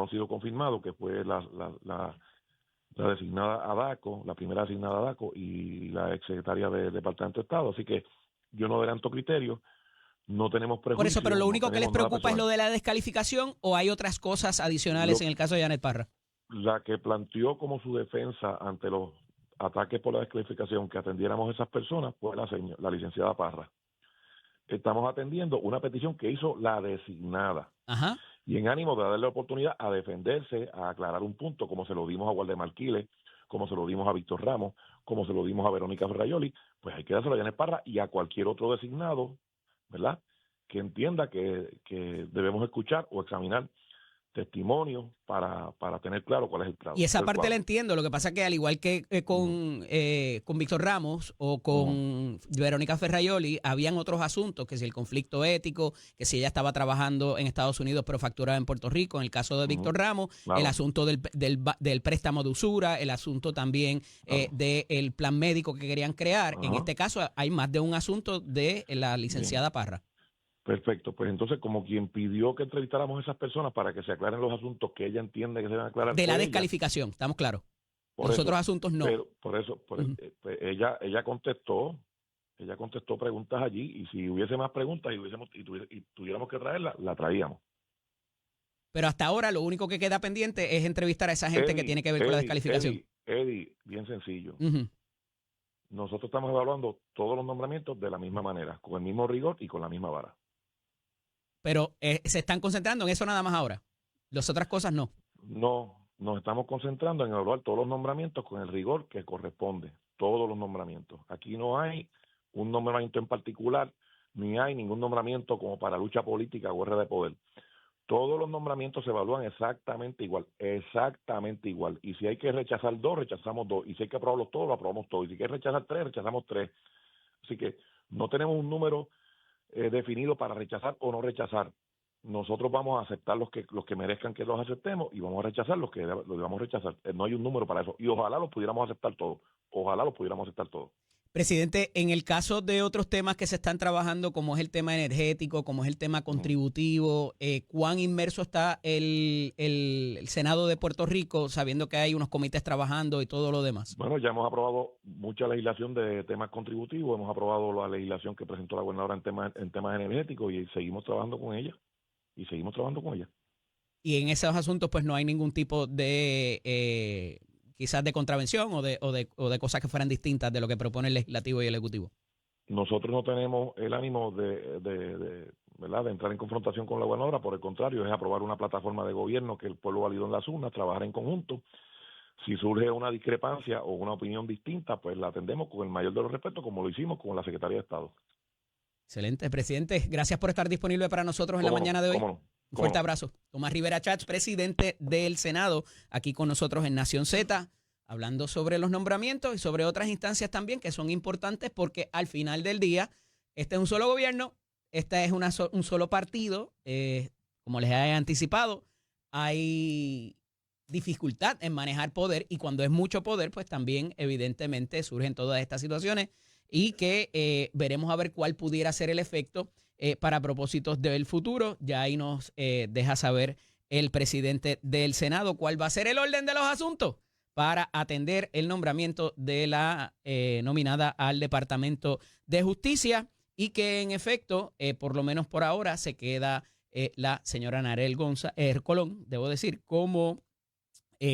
han sido confirmados, que fue la designada ADACO, la primera designada ADACO y la exsecretaria del Departamento de Estado. Así que yo no adelanto criterios. No tenemos prejuicios. Por eso, pero lo único no que les preocupa es lo de la descalificación, ¿o hay otras cosas adicionales en el caso de Janet Parra? La que planteó como su defensa ante los ataques por la descalificación que atendiéramos a esas personas fue la licenciada Parra. Estamos atendiendo una petición que hizo la designada. Ajá. Y en ánimo de darle la oportunidad a defenderse, a aclarar un punto, como se lo dimos a Waldemar Quiles, como se lo dimos a Víctor Ramos, como se lo dimos a Verónica Ferrayoli, pues hay que dárselo a Janet Parra y a cualquier otro designado, ¿verdad?, que entienda que debemos escuchar o examinar testimonios para tener claro cuál es el claro. Y esa parte la entiendo, lo que pasa es que al igual que con Víctor Ramos o con Verónica Ferrayoli, habían otros asuntos, que si el conflicto ético, que si ella estaba trabajando en Estados Unidos pero facturaba en Puerto Rico, en el caso de Víctor Ramos, claro, el asunto del préstamo de usura, el asunto también del plan médico que querían crear. En este caso hay más de un asunto de la licenciada Parra. Perfecto, pues entonces como quien pidió que entrevistáramos a esas personas para que se aclaren los asuntos que ella entiende que se deben aclarar. De la descalificación, estamos claros. Los otros asuntos no. Pero por eso, pues ella contestó preguntas allí y si hubiese más preguntas y tuviéramos que traerla, la traíamos. Pero hasta ahora lo único que queda pendiente es entrevistar a esa gente que tiene que ver con la descalificación. Eddie, bien sencillo. Nosotros estamos evaluando todos los nombramientos de la misma manera, con el mismo rigor y con la misma vara. Pero se están concentrando en eso nada más ahora. Las otras cosas no. No, nos estamos concentrando en evaluar todos los nombramientos con el rigor que corresponde. Todos los nombramientos. Aquí no hay un nombramiento en particular, ni hay ningún nombramiento como para lucha política o guerra de poder. Todos los nombramientos se evalúan exactamente igual. Y si hay que rechazar 2, rechazamos 2. Y si hay que aprobarlos todos, lo aprobamos todos. Y si hay que rechazar 3, rechazamos 3. Así que no tenemos un número definido para rechazar o no rechazar. Nosotros vamos a aceptar los que merezcan que los aceptemos y vamos a rechazar los que vamos a rechazar. No hay un número para eso. Y ojalá los pudiéramos aceptar todos. Presidente, en el caso de otros temas que se están trabajando, como es el tema energético, como es el tema contributivo, ¿cuán inmerso está el Senado de Puerto Rico, sabiendo que hay unos comités trabajando y todo lo demás? Bueno, ya hemos aprobado mucha legislación de temas contributivos, hemos aprobado la legislación que presentó la gobernadora en temas energéticos y seguimos trabajando con ella. Y en esos asuntos pues no hay ningún tipo de... quizás de contravención o de cosas que fueran distintas de lo que propone el legislativo y el ejecutivo. Nosotros no tenemos el ánimo ¿verdad?, de entrar en confrontación con la gobernadora, por el contrario, es aprobar una plataforma de gobierno que el pueblo validó en las urnas, trabajar en conjunto. Si surge una discrepancia o una opinión distinta, pues la atendemos con el mayor de los respetos, como lo hicimos con la Secretaría de Estado. Excelente, presidente. Gracias por estar disponible para nosotros en la mañana de hoy. Un fuerte abrazo. Tomás Rivera Chats, presidente del Senado, aquí con nosotros en Nación Z, hablando sobre los nombramientos y sobre otras instancias también que son importantes porque al final del día, este es un solo gobierno, este es un solo partido. Como les he anticipado, hay dificultad en manejar poder y cuando es mucho poder, pues también evidentemente surgen todas estas situaciones y que veremos a ver cuál pudiera ser el efecto para propósitos del futuro. Ya ahí nos deja saber el presidente del Senado cuál va a ser el orden de los asuntos para atender el nombramiento de la nominada al Departamento de Justicia y que en efecto, por lo menos por ahora, se queda la señora Narel Colón, debo decir, como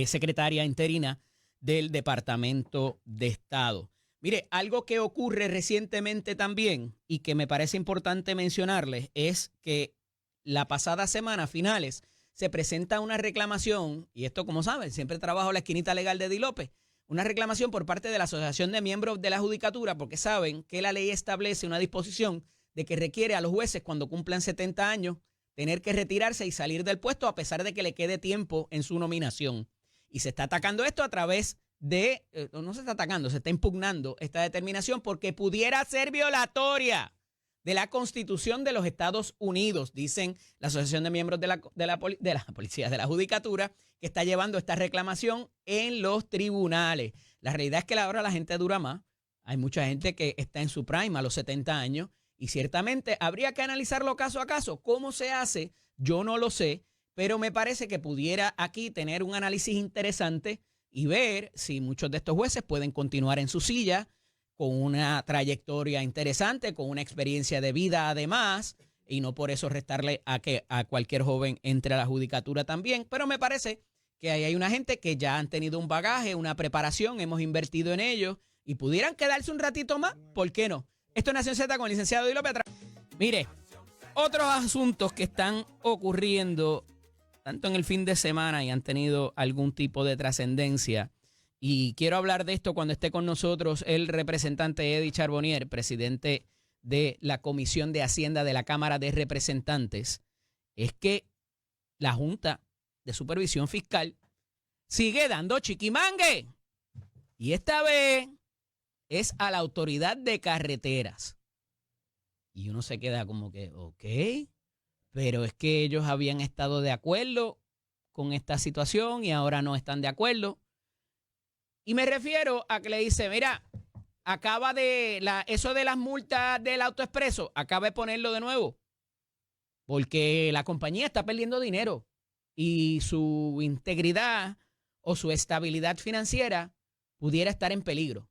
secretaria interina del Departamento de Estado. Mire, algo que ocurre recientemente también y que me parece importante mencionarles es que la pasada semana, a finales, se presenta una reclamación, y esto como saben, siempre trabajo en la esquinita legal de Eddie López, una reclamación por parte de la Asociación de Miembros de la Judicatura, porque saben que la ley establece una disposición de que requiere a los jueces cuando cumplan 70 años tener que retirarse y salir del puesto a pesar de que le quede tiempo en su nominación. Y se está atacando esto a través de, no se está atacando, se está impugnando esta determinación porque pudiera ser violatoria de la Constitución de los Estados Unidos, dicen la Asociación de Miembros de la Policía, de la Judicatura, que está llevando esta reclamación en los tribunales. La realidad es que ahora la gente dura más. Hay mucha gente que está en su prime a los 70 años y ciertamente habría que analizarlo caso a caso. ¿Cómo se hace? Yo no lo sé, pero me parece que pudiera aquí tener un análisis interesante y ver si muchos de estos jueces pueden continuar en su silla con una trayectoria interesante, con una experiencia de vida además, y no por eso restarle a que a cualquier joven entre a la judicatura también. Pero me parece que ahí hay una gente que ya han tenido un bagaje, una preparación, hemos invertido en ellos y pudieran quedarse un ratito más. ¿Por qué no? Esto es Nación Z con el licenciado Eddie López. Mire, otros asuntos que están ocurriendo tanto en el fin de semana y han tenido algún tipo de trascendencia. Y quiero hablar de esto cuando esté con nosotros el representante Eddie Charbonnier, presidente de la Comisión de Hacienda de la Cámara de Representantes. Es que la Junta de Supervisión Fiscal sigue dando chiquimangue. Y esta vez es a la Autoridad de Carreteras. Y uno se queda como que, ok, pero es que ellos habían estado de acuerdo con esta situación y ahora no están de acuerdo. Y me refiero a que le dice, mira, acaba de, eso de las multas del AutoExpreso, acaba de ponerlo de nuevo. Porque la compañía está perdiendo dinero y su integridad o su estabilidad financiera pudiera estar en peligro.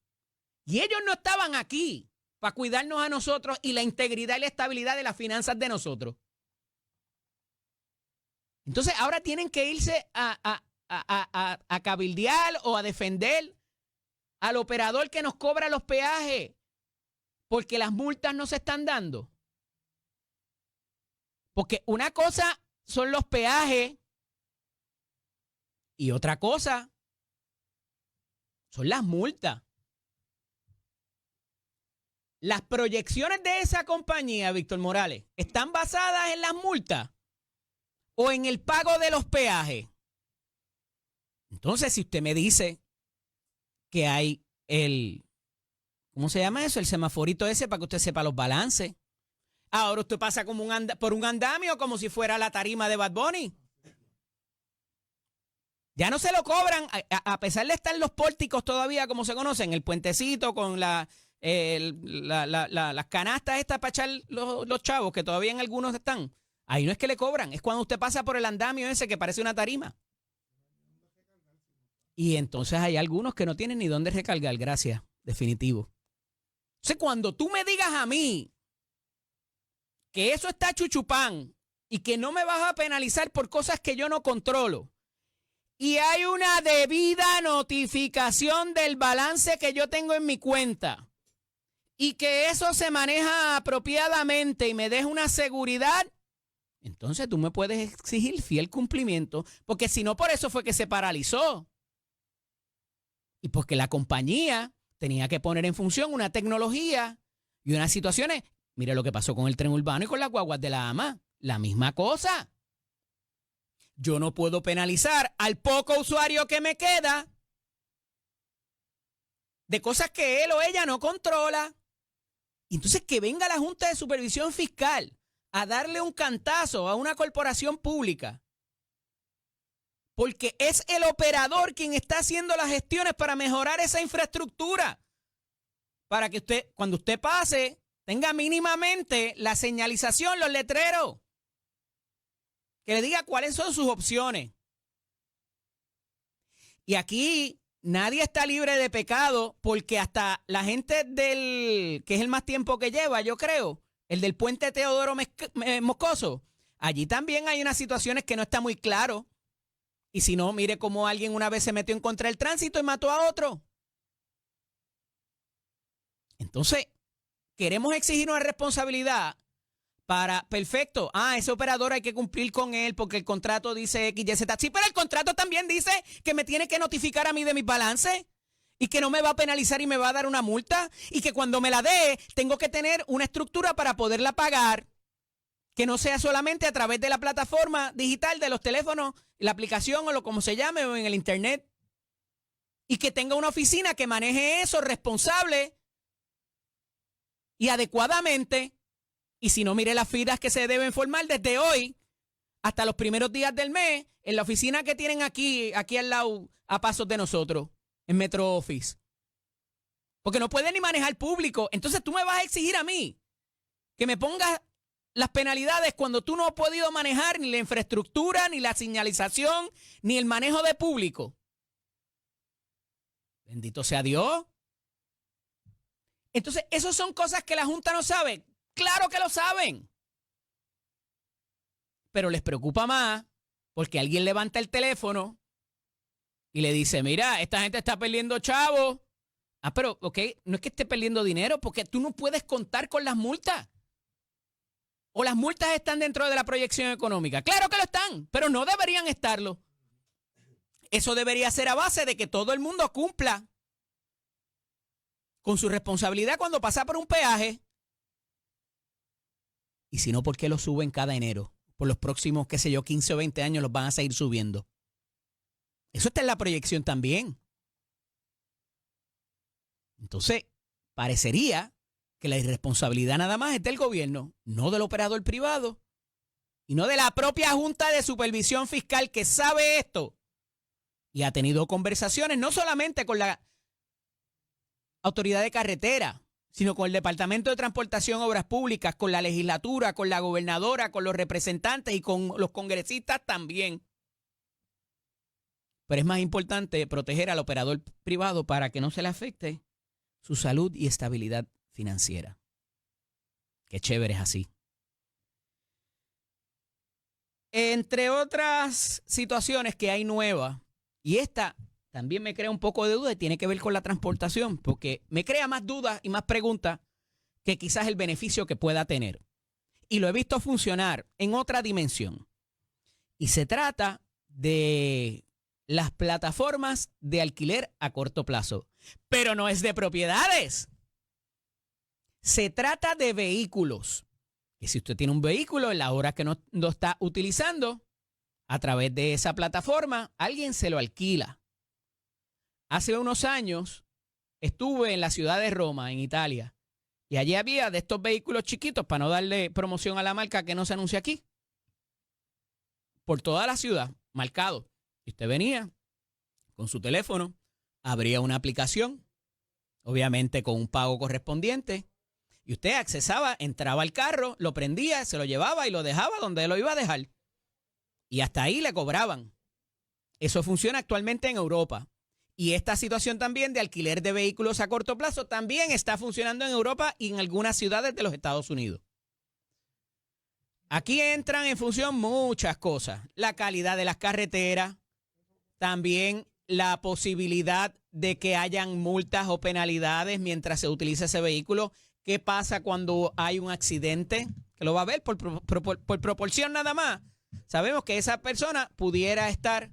Y ellos no estaban aquí para cuidarnos a nosotros y la integridad y la estabilidad de las finanzas de nosotros. Entonces ahora tienen que irse a cabildear o a defender al operador que nos cobra los peajes porque las multas no se están dando. Porque una cosa son los peajes y otra cosa son las multas. Las proyecciones de esa compañía, Víctor Morales, ¿están basadas en las multas o en el pago de los peajes? Entonces, si usted me dice que hay ¿cómo se llama eso? El semaforito ese para que usted sepa los balances. Ahora usted pasa como por un andamio como si fuera la tarima de Bad Bunny. Ya no se lo cobran, a pesar de estar los pórticos todavía como se conocen, el puentecito con las canastas estas para echar los chavos, que todavía en algunos están. Ahí no es que le cobran, es cuando usted pasa por el andamio ese que parece una tarima. Y entonces hay algunos que no tienen ni dónde recargar, gracias, definitivo. Entonces cuando tú me digas a mí que eso está chuchupán y que no me vas a penalizar por cosas que yo no controlo, y hay una debida notificación del balance que yo tengo en mi cuenta y que eso se maneja apropiadamente y me deja una seguridad, entonces tú me puedes exigir fiel cumplimiento, porque si no, por eso fue que se paralizó. Y porque la compañía tenía que poner en función una tecnología y unas situaciones. Mire lo que pasó con el tren urbano y con las guaguas de la AMA. La misma cosa. Yo no puedo penalizar al poco usuario que me queda de cosas que él o ella no controla. Y entonces que venga la Junta de Supervisión Fiscal a darle un cantazo a una corporación pública. Porque es el operador quien está haciendo las gestiones para mejorar esa infraestructura. Para que usted, cuando usted pase, tenga mínimamente la señalización, los letreros. Que le diga cuáles son sus opciones. Y aquí nadie está libre de pecado porque hasta la gente que es el más tiempo que lleva, yo creo, el del puente Teodoro Moscoso, allí también hay unas situaciones que no está muy claro. Y si no, mire cómo alguien una vez se metió en contra del tránsito y mató a otro. Entonces, queremos exigir una responsabilidad para, perfecto, ese operador hay que cumplir con él porque el contrato dice X, Y, Z. Sí, pero el contrato también dice que me tiene que notificar a mí de mis balances y que no me va a penalizar y me va a dar una multa y que cuando me la dé tengo que tener una estructura para poderla pagar, que no sea solamente a través de la plataforma digital de los teléfonos, la aplicación o lo como se llame o en el internet, y que tenga una oficina que maneje eso responsable y adecuadamente. Y si no, mire las filas que se deben formar desde hoy hasta los primeros días del mes en la oficina que tienen aquí al lado, a pasos de nosotros, en Metro Office. Porque no pueden ni manejar público. Entonces tú me vas a exigir a mí que me pongas las penalidades cuando tú no has podido manejar ni la infraestructura, ni la señalización, ni el manejo de público. Bendito sea Dios. Entonces, esas son cosas que la Junta no sabe. Claro que lo saben. Pero les preocupa más porque alguien levanta el teléfono y le dice, mira, esta gente está perdiendo chavos. Pero, ok, no es que esté perdiendo dinero porque tú no puedes contar con las multas. O las multas están dentro de la proyección económica. Claro que lo están, pero no deberían estarlo. Eso debería ser a base de que todo el mundo cumpla con su responsabilidad cuando pasa por un peaje. Y si no, ¿por qué lo suben cada enero? Por los próximos, 15 o 20 años los van a seguir subiendo. Eso está en la proyección también. Entonces, parecería que la irresponsabilidad nada más es del gobierno, no del operador privado y no de la propia Junta de Supervisión Fiscal que sabe esto y ha tenido conversaciones no solamente con la Autoridad de Carretera, sino con el Departamento de Transportación y Obras Públicas, con la legislatura, con la gobernadora, con los representantes y con los congresistas también. Pero es más importante proteger al operador privado para que no se le afecte su salud y estabilidad financiera. Qué chévere es así. Entre otras situaciones que hay nuevas, y esta también me crea un poco de duda y tiene que ver con la transportación, porque me crea más dudas y más preguntas que quizás el beneficio que pueda tener. Y lo he visto funcionar en otra dimensión. Y se trata de las plataformas de alquiler a corto plazo. Pero no es de propiedades. Se trata de vehículos. Y si usted tiene un vehículo en la hora que no está utilizando, a través de esa plataforma, alguien se lo alquila. Hace unos años estuve en la ciudad de Roma, en Italia, y allí había de estos vehículos chiquitos, para no darle promoción a la marca que no se anuncia aquí, por toda la ciudad, marcado. Y usted venía con su teléfono, abría una aplicación, obviamente con un pago correspondiente, y usted accesaba, entraba al carro, lo prendía, se lo llevaba y lo dejaba donde lo iba a dejar. Y hasta ahí le cobraban. Eso funciona actualmente en Europa. Y esta situación también de alquiler de vehículos a corto plazo también está funcionando en Europa y en algunas ciudades de los Estados Unidos. Aquí entran en función muchas cosas. La calidad de las carreteras, también la posibilidad de que hayan multas o penalidades mientras se utiliza ese vehículo. ¿Qué pasa cuando hay un accidente? Que lo va a ver por proporción nada más. Sabemos que esa persona pudiera estar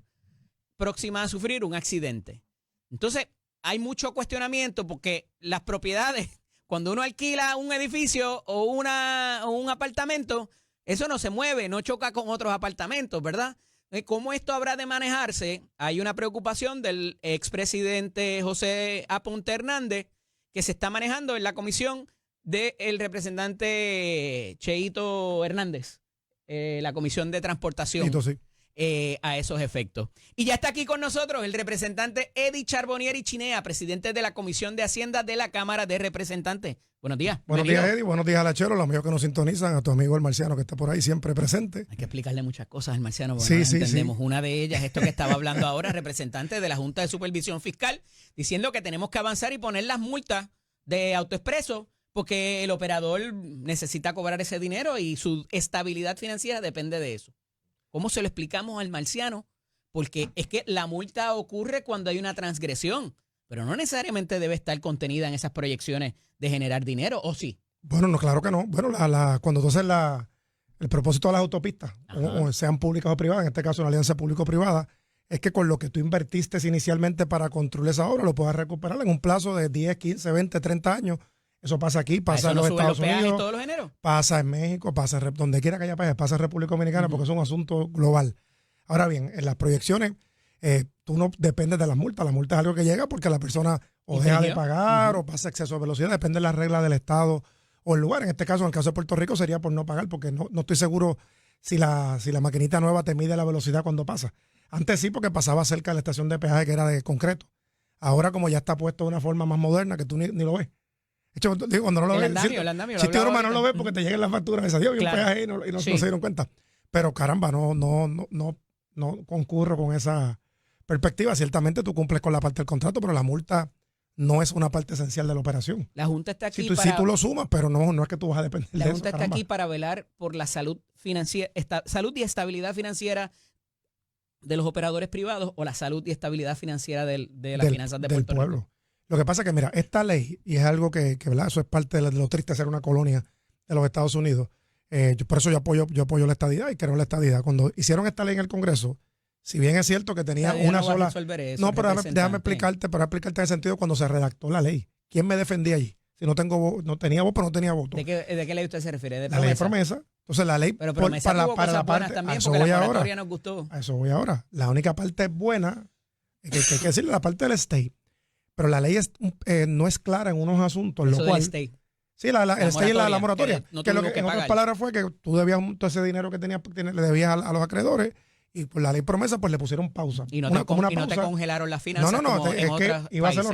próxima a sufrir un accidente. Entonces, hay mucho cuestionamiento porque las propiedades, cuando uno alquila un edificio o un apartamento, eso no se mueve, no choca con otros apartamentos, ¿verdad? ¿Cómo esto habrá de manejarse? Hay una preocupación del expresidente José Aponte Hernández que se está manejando en la comisión del representante Cheito Hernández, la comisión de transportación. Cheito, sí. A esos efectos. Y ya está aquí con nosotros el representante Eddie Charbonnier Chinea, presidente de la Comisión de Hacienda de la Cámara de Representantes. Buenos días. Buenos días, Eddie. Buenos días, Lachero, los amigos que nos sintonizan, a tu amigo el marciano que está por ahí siempre presente. Hay que explicarle muchas cosas al marciano, porque sí, no entendemos. Sí. Una de ellas, esto que estaba hablando ahora, representante de la Junta de Supervisión Fiscal, diciendo que tenemos que avanzar y poner las multas de AutoExpreso porque el operador necesita cobrar ese dinero y su estabilidad financiera depende de eso. ¿Cómo se lo explicamos al marciano porque es que la multa ocurre cuando hay una transgresión, pero no necesariamente debe estar contenida en esas proyecciones de generar dinero, ¿o sí? Bueno, no, claro que no. Bueno, cuando tú haces el propósito de las autopistas, o sean públicas o privadas, en este caso una alianza público-privada, es que con lo que tú invertiste inicialmente para construir esa obra lo puedas recuperar en un plazo de 10, 15, 20, 30 años. Eso pasa aquí, pasa en los Estados Unidos, todos los eneros, pasa en México, pasa donde quiera que haya países, pasa en República Dominicana, porque es un asunto global. Ahora bien, en las proyecciones, tú no dependes de las multas. La multa es algo que llega porque la persona o deja de pagar o pasa exceso de velocidad, depende de las reglas del Estado o el lugar. En este caso, en el caso de Puerto Rico, sería por no pagar, porque no estoy seguro si la maquinita nueva te mide la velocidad cuando pasa. Antes sí, porque pasaba cerca de la estación de peaje que era de concreto. Ahora, como ya está puesto de una forma más moderna, que tú ni lo ves. De hecho, cuando no lo ves, si te broma, no lo ves porque te llegan las facturas. Dices, Dios, claro. Un peaje y no se dieron cuenta. Pero caramba, no concurro con esa perspectiva. Ciertamente tú cumples con la parte del contrato, pero la multa no es una parte esencial de la operación. La Junta está aquí si tú lo sumas, pero no es que tú vas a depender de eso. La Junta está aquí para velar por la salud financiera, salud y estabilidad financiera de los operadores privados o la salud y estabilidad financiera de las finanzas de Puerto Rico. Lo que pasa es que, mira, esta ley, y es algo que ¿verdad? Eso es parte de lo triste de ser una colonia de los Estados Unidos. Por eso yo apoyo la estadidad y creo en la estadidad. Cuando hicieron esta ley en el Congreso, si bien es cierto que tenía una sola... Eso, no, pero déjame explicarte en el sentido cuando se redactó la ley. ¿Quién me defendía allí? Si no tenía voz, pero no tenía voto. ¿De qué ley usted se refiere? ¿De la ley de promesa. Entonces la ley pero promesa para la parte también, porque la moratoria nos gustó. A eso voy ahora. La única parte buena, que hay que decirle, la parte del state. Pero la ley no es clara en unos asuntos. Eso lo cual, del state. Sí, el state y la moratoria. No que lo que en otras palabras fue que tú debías todo ese dinero que le debías a los acredores y por la ley promesa pues le pusieron pausa. Y no te congelaron las finanzas. No, es que iba a ser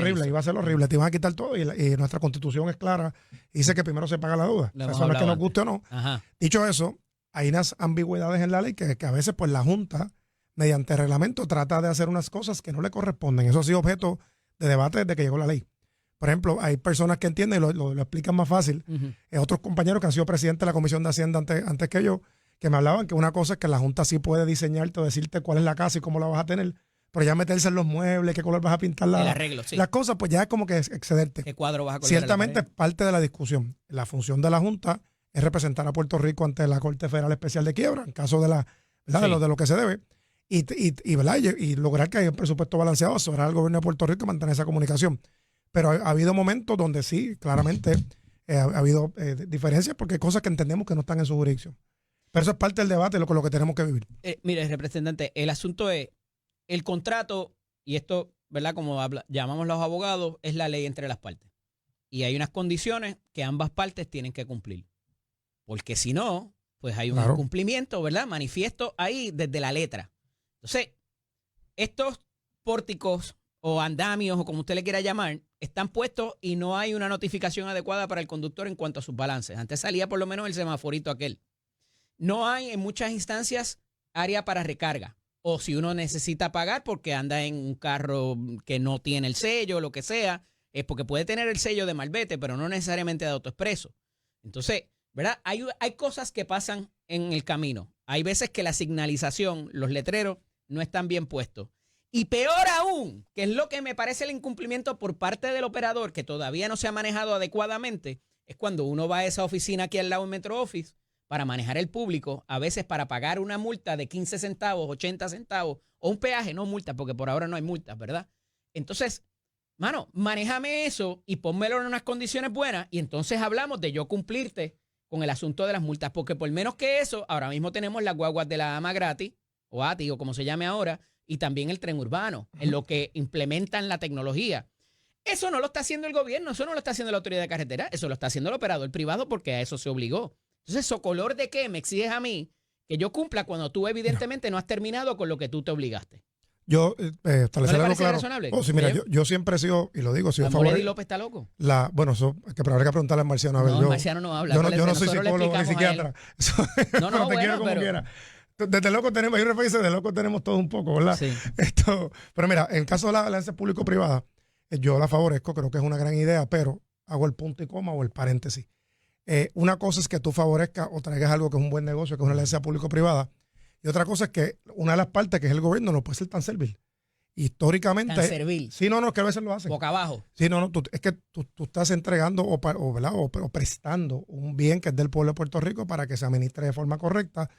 horrible, te iban a quitar todo y nuestra constitución es clara y dice que primero se paga la deuda. O sea, eso no es que nos guste o no. Ajá. Dicho eso, hay unas ambigüedades en la ley que a veces pues la Junta, mediante reglamento, trata de hacer unas cosas que no le corresponden. Eso ha sido objeto de debate desde que llegó la ley. Por ejemplo, hay personas que entienden y lo explican más fácil. Otros compañeros que han sido presidentes de la Comisión de Hacienda antes que yo, que me hablaban que una cosa es que la Junta sí puede diseñarte o decirte cuál es la casa y cómo la vas a tener, pero ya meterse en los muebles, qué color vas a pintar el arreglo, sí. Las cosas, pues ya es como que excederte. ¿Qué cuadro vas a colgar? Ciertamente es parte de la discusión. La función de la Junta es representar a Puerto Rico ante la Corte Federal Especial de Quiebra, en caso de de lo que se debe, y lograr que haya un presupuesto balanceado, asesorar al gobierno de Puerto Rico y mantener esa comunicación. Pero ha habido momentos donde sí, claramente, ha habido diferencias porque hay cosas que entendemos que no están en su jurisdicción. Pero eso es parte del debate, con lo que tenemos que vivir. Mire, representante, el asunto es el contrato, y esto, ¿verdad? Como llamamos los abogados, es la ley entre las partes. Y hay unas condiciones que ambas partes tienen que cumplir. Porque si no, pues hay un incumplimiento, ¿verdad? Manifiesto ahí desde la letra. Entonces, estos pórticos o andamios, o como usted le quiera llamar, están puestos y no hay una notificación adecuada para el conductor en cuanto a sus balances. Antes salía por lo menos el semaforito aquel. No hay en muchas instancias área para recarga. O si uno necesita pagar porque anda en un carro que no tiene el sello o lo que sea, es porque puede tener el sello de malvete, pero no necesariamente de AutoExpreso. Entonces, ¿verdad? Hay cosas que pasan en el camino. Hay veces que la señalización, los letreros, no están bien puestos. Y peor aún, que es lo que me parece el incumplimiento por parte del operador, que todavía no se ha manejado adecuadamente, es cuando uno va a esa oficina aquí al lado en Metro Office para manejar el público, a veces para pagar una multa de 15 centavos, 80 centavos, o un peaje, no multa, porque por ahora no hay multas, ¿verdad? Entonces, mano, manéjame eso y pónmelo en unas condiciones buenas y entonces hablamos de yo cumplirte con el asunto de las multas, porque por menos que eso, ahora mismo tenemos las guaguas de la AMA gratis, o ATI, o como se llame ahora, y también el tren urbano, en lo que implementan la tecnología. Eso no lo está haciendo el gobierno, eso no lo está haciendo la autoridad de carretera, eso lo está haciendo el operador privado porque a eso se obligó. Entonces, ¿socolor de qué me exiges a mí que yo cumpla cuando tú evidentemente no has terminado con lo que tú te obligaste? Yo, establecer algo claro. Razonable? Sí, mira, yo siempre he sido, y lo digo, si ¿Eddie López está loco? Bueno, eso pero habrá que preguntarle al Marciano. A ver, no, el Marciano no habla. Yo no soy psicólogo ni psiquiatra. No, te quiero como quiera. Desde loco tenemos, hay un referencia de loco tenemos todos un poco, ¿verdad? Sí. Pero mira, en el caso de la alianza público-privada, yo la favorezco, creo que es una gran idea, pero hago el punto y coma o el paréntesis. Una cosa es que tú favorezcas o traigas algo que es un buen negocio, que es una alianza público-privada, Y otra cosa es que una de las partes, que es el gobierno, no puede ser tan servil. Históricamente. Tan servil. Sí, no, que a veces lo hacen. Boca abajo. Sí, no, es que tú estás entregando o prestando un bien que es del pueblo de Puerto Rico para que se administre de forma correcta.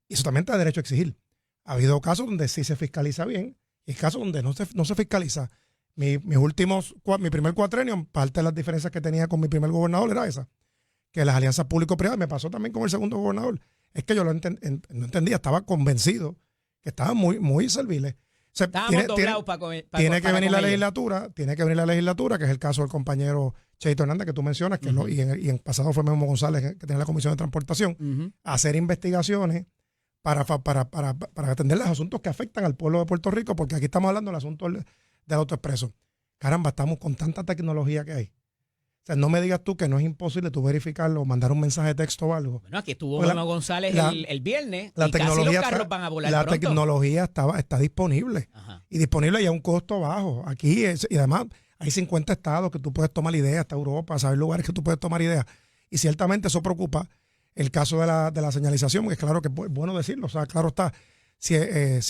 Y eso también te da derecho a exigir. Ha habido casos donde sí se fiscaliza bien y casos donde no se fiscaliza. Mi primer cuatrenio, parte de las diferencias que tenía con mi primer gobernador era esa, que las alianzas público-privadas, me pasó también con el segundo gobernador, es que yo no entendía, estaba convencido que estaban muy serviles. O sea, Estábamos doblados para tiene que venir la legislatura, que es el caso del compañero Cheito Hernández que tú mencionas, que y en pasado fue Memo González, que tenía la Comisión de Transportación, hacer investigaciones para atender los asuntos que afectan al pueblo de Puerto Rico, porque aquí estamos hablando del asunto del autoexpreso. Caramba, estamos con tanta tecnología que hay. O sea, no me digas tú que no es imposible tú verificarlo o mandar un mensaje de texto o algo. Bueno, aquí estuvo Memo González el viernes la y tecnología casi los carros van a volar La pronto. tecnología está disponible. Ajá. Y disponible y a un costo bajo. Aquí y además hay 50 estados que tú puedes tomar ideas, hasta Europa, sabes lugares que tú puedes tomar ideas. Y ciertamente eso preocupa. El caso de la señalización, porque es claro que es bueno decirlo. O sea, claro está. Si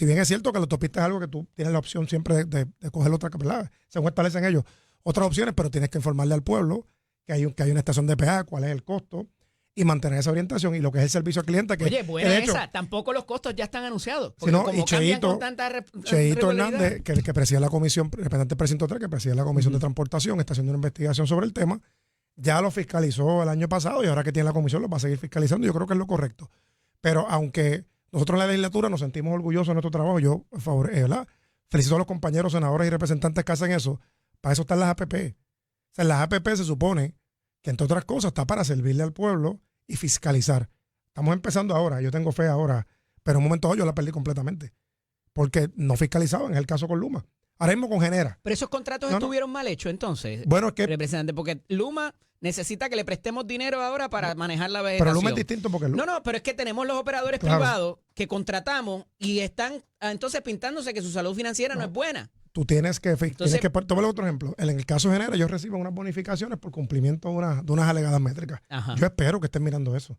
bien es cierto que la autopista es algo que tú tienes la opción siempre de coger otra, ¿verdad? Según establecen ellos otras opciones, pero tienes que informarle al pueblo que hay una estación de peaje, cuál es el costo, y mantener esa orientación y lo que es el servicio al cliente. Que, oye, buena de hecho, esa. Tampoco los costos ya están anunciados. Porque sino, como y cambian con tanta Cheito regularidad. Hernández, que el que preside la comisión, representante del precinto 3, que preside la comisión de transportación, está haciendo una investigación sobre el tema. Ya lo fiscalizó el año pasado y ahora que tiene la comisión lo va a seguir fiscalizando. Yo creo que es lo correcto. Pero aunque nosotros en la legislatura nos sentimos orgullosos de nuestro trabajo, yo ¿verdad? Felicito a los compañeros, senadores y representantes que hacen eso. Para eso están las APP. O sea, las APP se supone que, entre otras cosas, está para servirle al pueblo y fiscalizar. Estamos empezando ahora, yo tengo fe ahora, pero en un momento yo la perdí completamente. Porque no fiscalizaban, es el caso con Luma. Ahora mismo con Genera. Pero esos contratos estuvieron mal hechos entonces, bueno, es que, representante, porque Luma necesita que le prestemos dinero ahora para manejar la vegetación. Pero Luma es distinto porque Luma. No, pero es que tenemos los operadores privados que contratamos y están entonces pintándose que su salud financiera no es buena. Tú tienes que tomar otro ejemplo. En el caso de Genera, ellos reciben unas bonificaciones por cumplimiento de unas alegadas métricas. Ajá. Yo espero que estén mirando eso.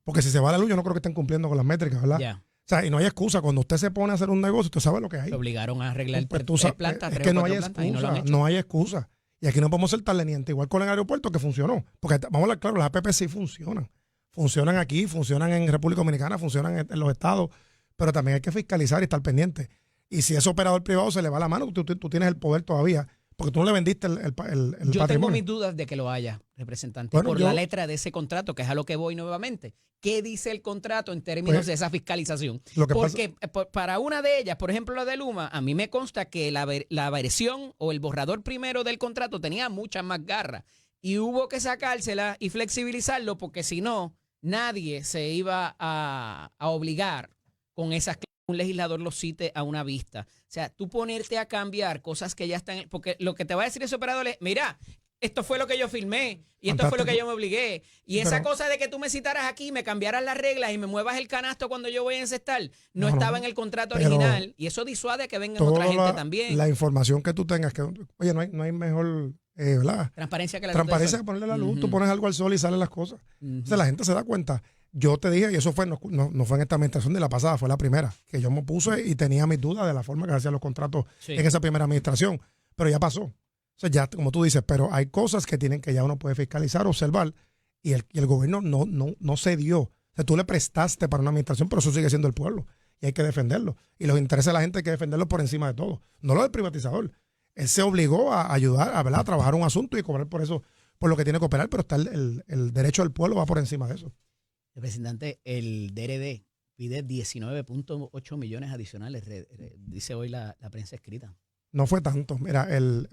Porque si se va la luz, yo no creo que estén cumpliendo con las métricas, ¿verdad? Ya. O sea, y no hay excusa. Cuando usted se pone a hacer un negocio, usted sabe lo que hay. Se obligaron a arreglar Pues tres plantas, es tres que o no cuatro hay plantas y no lo han excusa, hecho. no hay excusa. Y aquí no podemos ser tan lenientes. Igual con el aeropuerto que funcionó. Porque vamos a hablar claro, las APP sí funcionan. Funcionan aquí, funcionan en República Dominicana, funcionan en los estados. Pero también hay que fiscalizar y estar pendiente. Y si ese operador privado se le va la mano, tú tienes el poder todavía. Porque tú no le vendiste el Yo tengo patrimonio. mis dudas de que lo haya, representante, Bueno, por la letra de ese contrato, que es a lo que voy nuevamente. ¿Qué dice el contrato en términos de esa fiscalización? Lo que Porque para una de ellas, por ejemplo la de Luma, a mí me consta que la versión o el borrador primero del contrato tenía muchas más garras y hubo que sacársela y flexibilizarlo porque si no, nadie se iba a obligar con esas que un legislador lo cite a una vista. O sea, tú ponerte a cambiar cosas que ya están... Porque lo que te va a decir ese operador es, mira, esto fue lo que yo firmé y esto fue lo que yo me obligué. Y esa cosa de que tú me citaras aquí, me cambiaras las reglas y me muevas el canasto cuando yo voy a encestar, no estaba en el contrato original. Y eso disuade a que vengan otra gente también. La información que tú tengas, que oye, no hay mejor... ¿verdad? Transparencia que la Transparencia que ponerle la luz. Tú pones algo al sol y salen las cosas. O sea, la gente se da cuenta. Yo te dije, y eso fue no fue en esta administración de la pasada, fue la primera, que yo me puse y tenía mis dudas de la forma que hacían los contratos en esa primera administración. Pero ya pasó. O sea, ya, como tú dices, pero hay cosas que tienen que ya uno puede fiscalizar, observar, y el gobierno no cedió. O sea, tú le prestaste para una administración, pero eso sigue siendo el pueblo. Y hay que defenderlo. Y los intereses de la gente hay que defenderlos por encima de todo. No lo del privatizador. Él se obligó a ayudar, a trabajar un asunto y cobrar por eso, por lo que tiene que operar, pero está el derecho del pueblo va por encima de eso. Representante, el DRD pide 19.8 millones adicionales, dice hoy la prensa escrita. No fue tanto. Mira,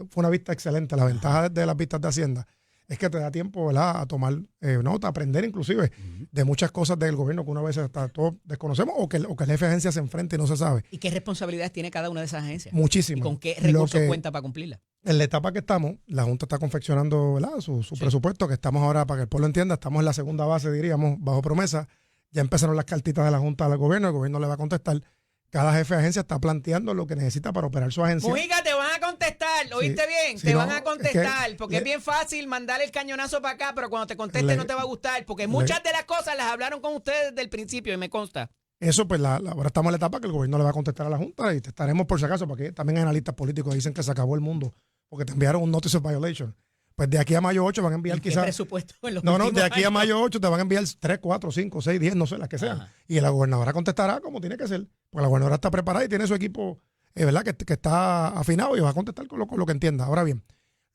fue una vista excelente. La ventaja de las vistas de Hacienda es que te da tiempo, ¿verdad?, a tomar nota, a aprender inclusive de muchas cosas del gobierno que una vez todos desconocemos o que el jefe de agencia se enfrenta y no se sabe. ¿Y qué responsabilidades tiene cada una de esas agencias? Muchísimas. ¿Y con qué recursos cuenta para cumplirla? En la etapa que estamos, la Junta está confeccionando, ¿verdad?, su presupuesto, que estamos ahora, para que el pueblo entienda, estamos en la segunda base, diríamos, bajo promesa. Ya empezaron las cartitas de la Junta al gobierno, el gobierno le va a contestar. Cada jefe de agencia está planteando lo que necesita para operar su agencia. Mujica, te van a contestar, ¿oíste bien? Sí, te no, van a contestar, porque es bien fácil mandar el cañonazo para acá, pero cuando te conteste no te va a gustar, porque muchas de las cosas las hablaron con ustedes desde el principio y me consta. Eso, pues, ahora estamos en la etapa que el gobierno le va a contestar a la Junta y te estaremos por si acaso, porque también hay analistas políticos que dicen que se acabó el mundo porque te enviaron un notice of violation. Pues de aquí a mayo 8 van a enviar quizás... presupuesto en los No, de aquí años? a mayo 8 te van a enviar 3, 4, 5, 6, 10, no sé, las que sean. Ajá. Y la gobernadora contestará como tiene que ser, porque la gobernadora está preparada y tiene su equipo, ¿verdad? Que está afinado y va a contestar con lo que entienda. Ahora bien,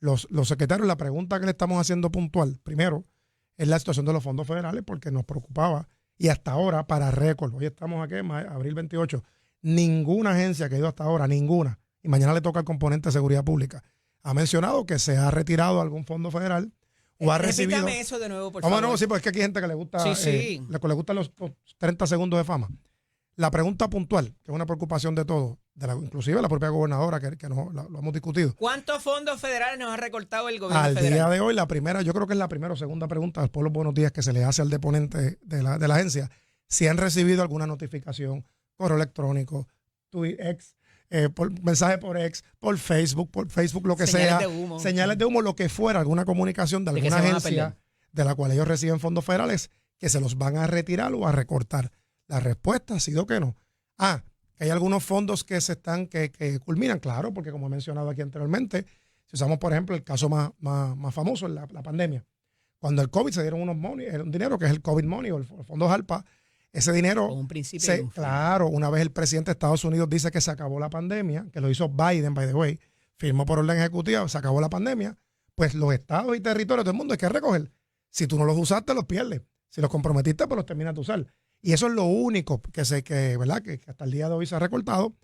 los secretarios, la pregunta que le estamos haciendo puntual, primero, es la situación de los fondos federales, porque nos preocupaba. Y hasta ahora, para récord, hoy estamos aquí, abril 28, ninguna agencia que ha ido hasta ahora, ninguna, y mañana le toca al componente de seguridad pública, ha mencionado que se ha retirado algún fondo federal o ha recibido... Repítame eso de nuevo, por favor. No, sí, porque es que aquí hay gente que le gusta, Sí. le gustan los 30 segundos de fama. La pregunta puntual, que es una preocupación de todos, inclusive la propia gobernadora, que lo hemos discutido. ¿Cuántos fondos federales nos ha recortado el gobierno Al federal? día de hoy, la primera, yo creo que es la primera o segunda pregunta después de los buenos días que se le hace al deponente de la agencia, si han recibido alguna notificación, correo electrónico, X, por mensaje por X, por Facebook, lo que Señales sea, de humo. señales de humo, lo que fuera, alguna comunicación de De que alguna se van a agencia perder. de la cual ellos reciben fondos federales, que se los van a retirar o a recortar. La respuesta ha sido que no. Que hay algunos fondos que que culminan, claro, porque como he mencionado aquí anteriormente, si usamos, por ejemplo, el caso más famoso, la pandemia. Cuando el COVID se dieron un dinero que es el COVID money o el fondo ALPA, ese dinero, Con un principio y un fin. claro, una vez el presidente de Estados Unidos dice que se acabó la pandemia, que lo hizo Biden, by the way, firmó por orden ejecutiva, se acabó la pandemia, pues los estados y territorios del mundo hay que recoger. Si tú no los usaste, los pierdes. Si los comprometiste, pues los terminas de usar. Y eso es lo único ¿verdad? Que hasta el día de hoy se ha recortado.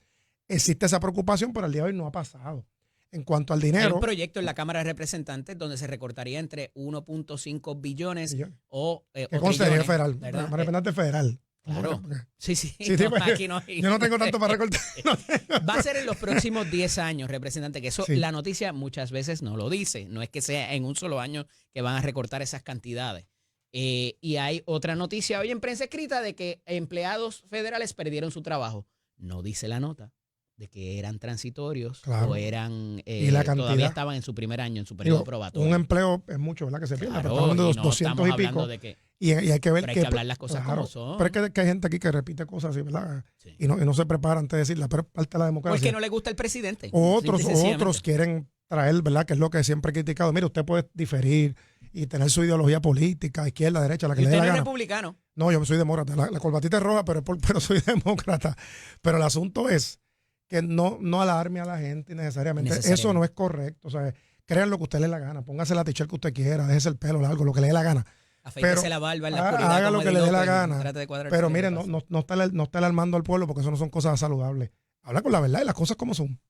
Existe esa preocupación, pero al día de hoy no ha pasado. En cuanto al Hay dinero... un proyecto en la Cámara de Representantes donde se recortaría entre 1.5 billones o que o conste trillones, federal, ¿verdad? representante federal. Claro. Porque- Sí. Sí, No, pues, aquí no hay. yo no tengo tanto para recortar. Va a ser en los próximos 10 años, representante, que eso Sí. la noticia muchas veces no lo dice. No es que sea en un solo año que van a recortar esas cantidades. Y hay otra noticia hoy en prensa escrita de que empleados federales perdieron su trabajo. No dice la nota de que eran transitorios Claro. o eran Y la cantidad. todavía estaban en su primer año, en su periodo Digo, probatorio. un empleo es mucho, ¿verdad? Que se pierde. Claro, pero estamos hablando de y los no 200 y estamos pico. hablando de que, Y hay que ver pero hay que hablar las cosas como son. Pero es que hay gente aquí que repite cosas así, ¿verdad? Sí. Y no se prepara antes de decirla, pero es parte de la democracia. Porque no le gusta el presidente. Otros Simple y sencillamente. quieren traer, ¿verdad? Que es lo que siempre he criticado. Mire, usted puede diferir y tener su ideología política, izquierda, derecha, la que Y le usted dé la no es gana. republicano. No, yo soy demócrata. La corbatita es roja, pero soy demócrata. Pero el asunto es que no alarme a la gente necesariamente. Eso no es correcto. O sea, crean lo que usted le dé la gana. Póngase la t-shirt que usted quiera, déjese el pelo largo, lo que le dé la gana. Afeítese Pero la barba en la oscuridad. haga como lo que Eddie le dé la López, gana. trate de cuadrar Pero lo que mire, le pasa. no está alarmando al pueblo porque eso no son cosas saludables. Habla con la verdad y las cosas como son.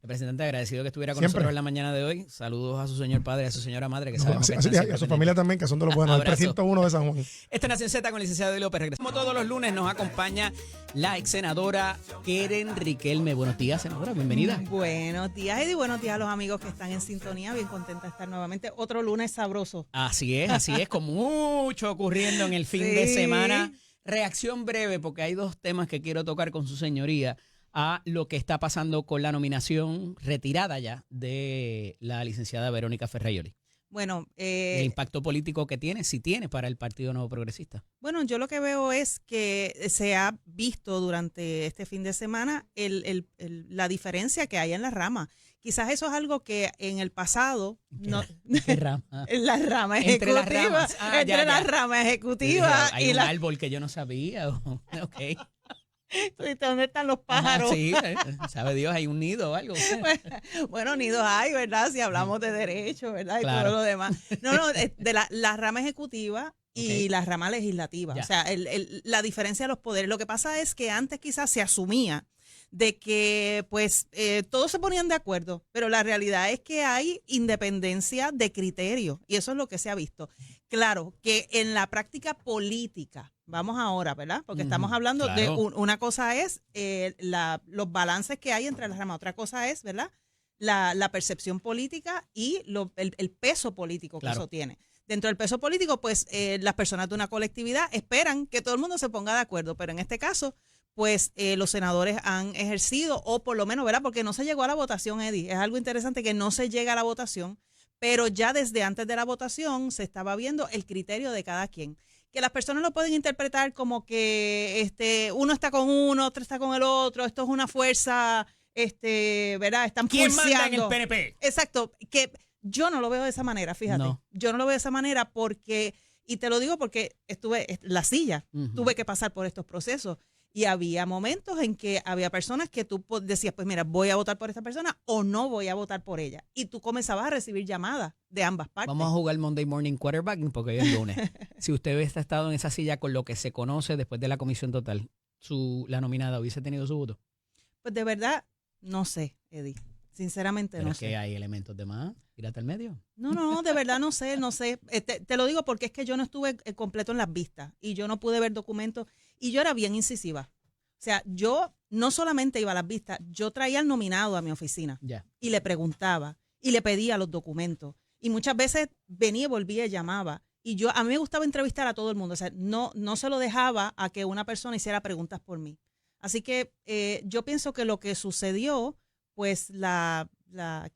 Representante, agradecido que estuviera con Siempre. nosotros en la mañana de hoy. Saludos a su señor padre y a su señora madre, que No, sabemos que así, están y a siempre su pendientes. familia también, que son de los buenos. El Abrazo. 301 de San Juan. Esta es Nación Z con el licenciado Eddie López. Regresamos todos los lunes. Nos acompaña la ex senadora Keren Riquelme. Buenos días, senadora. Bienvenida. Buenos días, Eddie. Buenos días a los amigos que están en sintonía. Bien contenta de estar nuevamente. Otro lunes sabroso. Así es, con mucho ocurriendo en el fin de Sí. semana. Reacción breve, porque hay dos temas que quiero tocar con su señoría a lo que está pasando con la nominación retirada ya de la licenciada Verónica Ferraioli. Bueno, El impacto político que tiene, si tiene, para el Partido Nuevo Progresista. bueno, yo lo que veo es que se ha visto durante este fin de semana la diferencia que hay en la rama. Quizás eso es algo que en el pasado no, ¿Qué rama? en la rama Entre las ejecutiva, ramas. Ah, entre ya, la ya. rama ejecutiva Hay y un la. árbol que yo no sabía. Ok. ¿Tú viste dónde están los Ajá, pájaros? sí, sabe Dios, hay un nido o algo. Bueno, nidos hay, ¿verdad? Si hablamos de derecho, ¿verdad? Y Claro. todo lo demás. No, de la rama ejecutiva y Ok. la rama legislativa. Ya. O sea, la diferencia de los poderes. Lo que pasa es que antes quizás se asumía de que pues todos se ponían de acuerdo, pero la realidad es que hay independencia de criterio y eso es lo que se ha visto. Claro, que en la práctica política, vamos ahora, ¿verdad? Porque estamos hablando de claro. una cosa es los balances que hay entre las ramas, otra cosa es, ¿verdad? La percepción política y el peso político que Claro. eso tiene. Dentro del peso político, pues las personas de una colectividad esperan que todo el mundo se ponga de acuerdo, pero en este caso, pues los senadores han ejercido, o por lo menos, ¿verdad? Porque no se llegó a la votación, Eddie. Es algo interesante que no se llega a la votación, pero ya desde antes de la votación se estaba viendo el criterio de cada quien. que las personas lo pueden interpretar como que uno está con uno, otro está con el otro, esto es una fuerza, ¿verdad? Están ¿Quién manda en el pulseando. PNP? Exacto, que yo no lo veo de esa manera, fíjate. No. Yo no lo veo de esa manera porque, y te lo digo porque estuve en la silla, tuve que pasar por estos procesos. Y había momentos en que había personas que tú decías, pues mira, voy a votar por esta persona o no voy a votar por ella. Y tú comenzabas a recibir llamadas de ambas partes. Vamos a jugar Monday Morning Quarterbacking porque hoy es lunes. Si usted hubiese estado en esa silla con lo que se conoce después de la comisión total, la nominada hubiese tenido su voto. Pues de verdad, no sé, Eddie. Sinceramente Pero no es sé. que hay elementos de más. Tírate al medio. No, de verdad no sé. Te lo digo porque es que yo no estuve completo en las vistas y yo no pude ver documentos y yo era bien incisiva. O sea, yo no solamente iba a las vistas, yo traía al nominado a mi oficina y le preguntaba y le pedía los documentos y muchas veces venía, volvía y llamaba. Y a mí me gustaba entrevistar a todo el mundo. O sea, no se lo dejaba a que una persona hiciera preguntas por mí. Así que yo pienso que lo que sucedió, pues la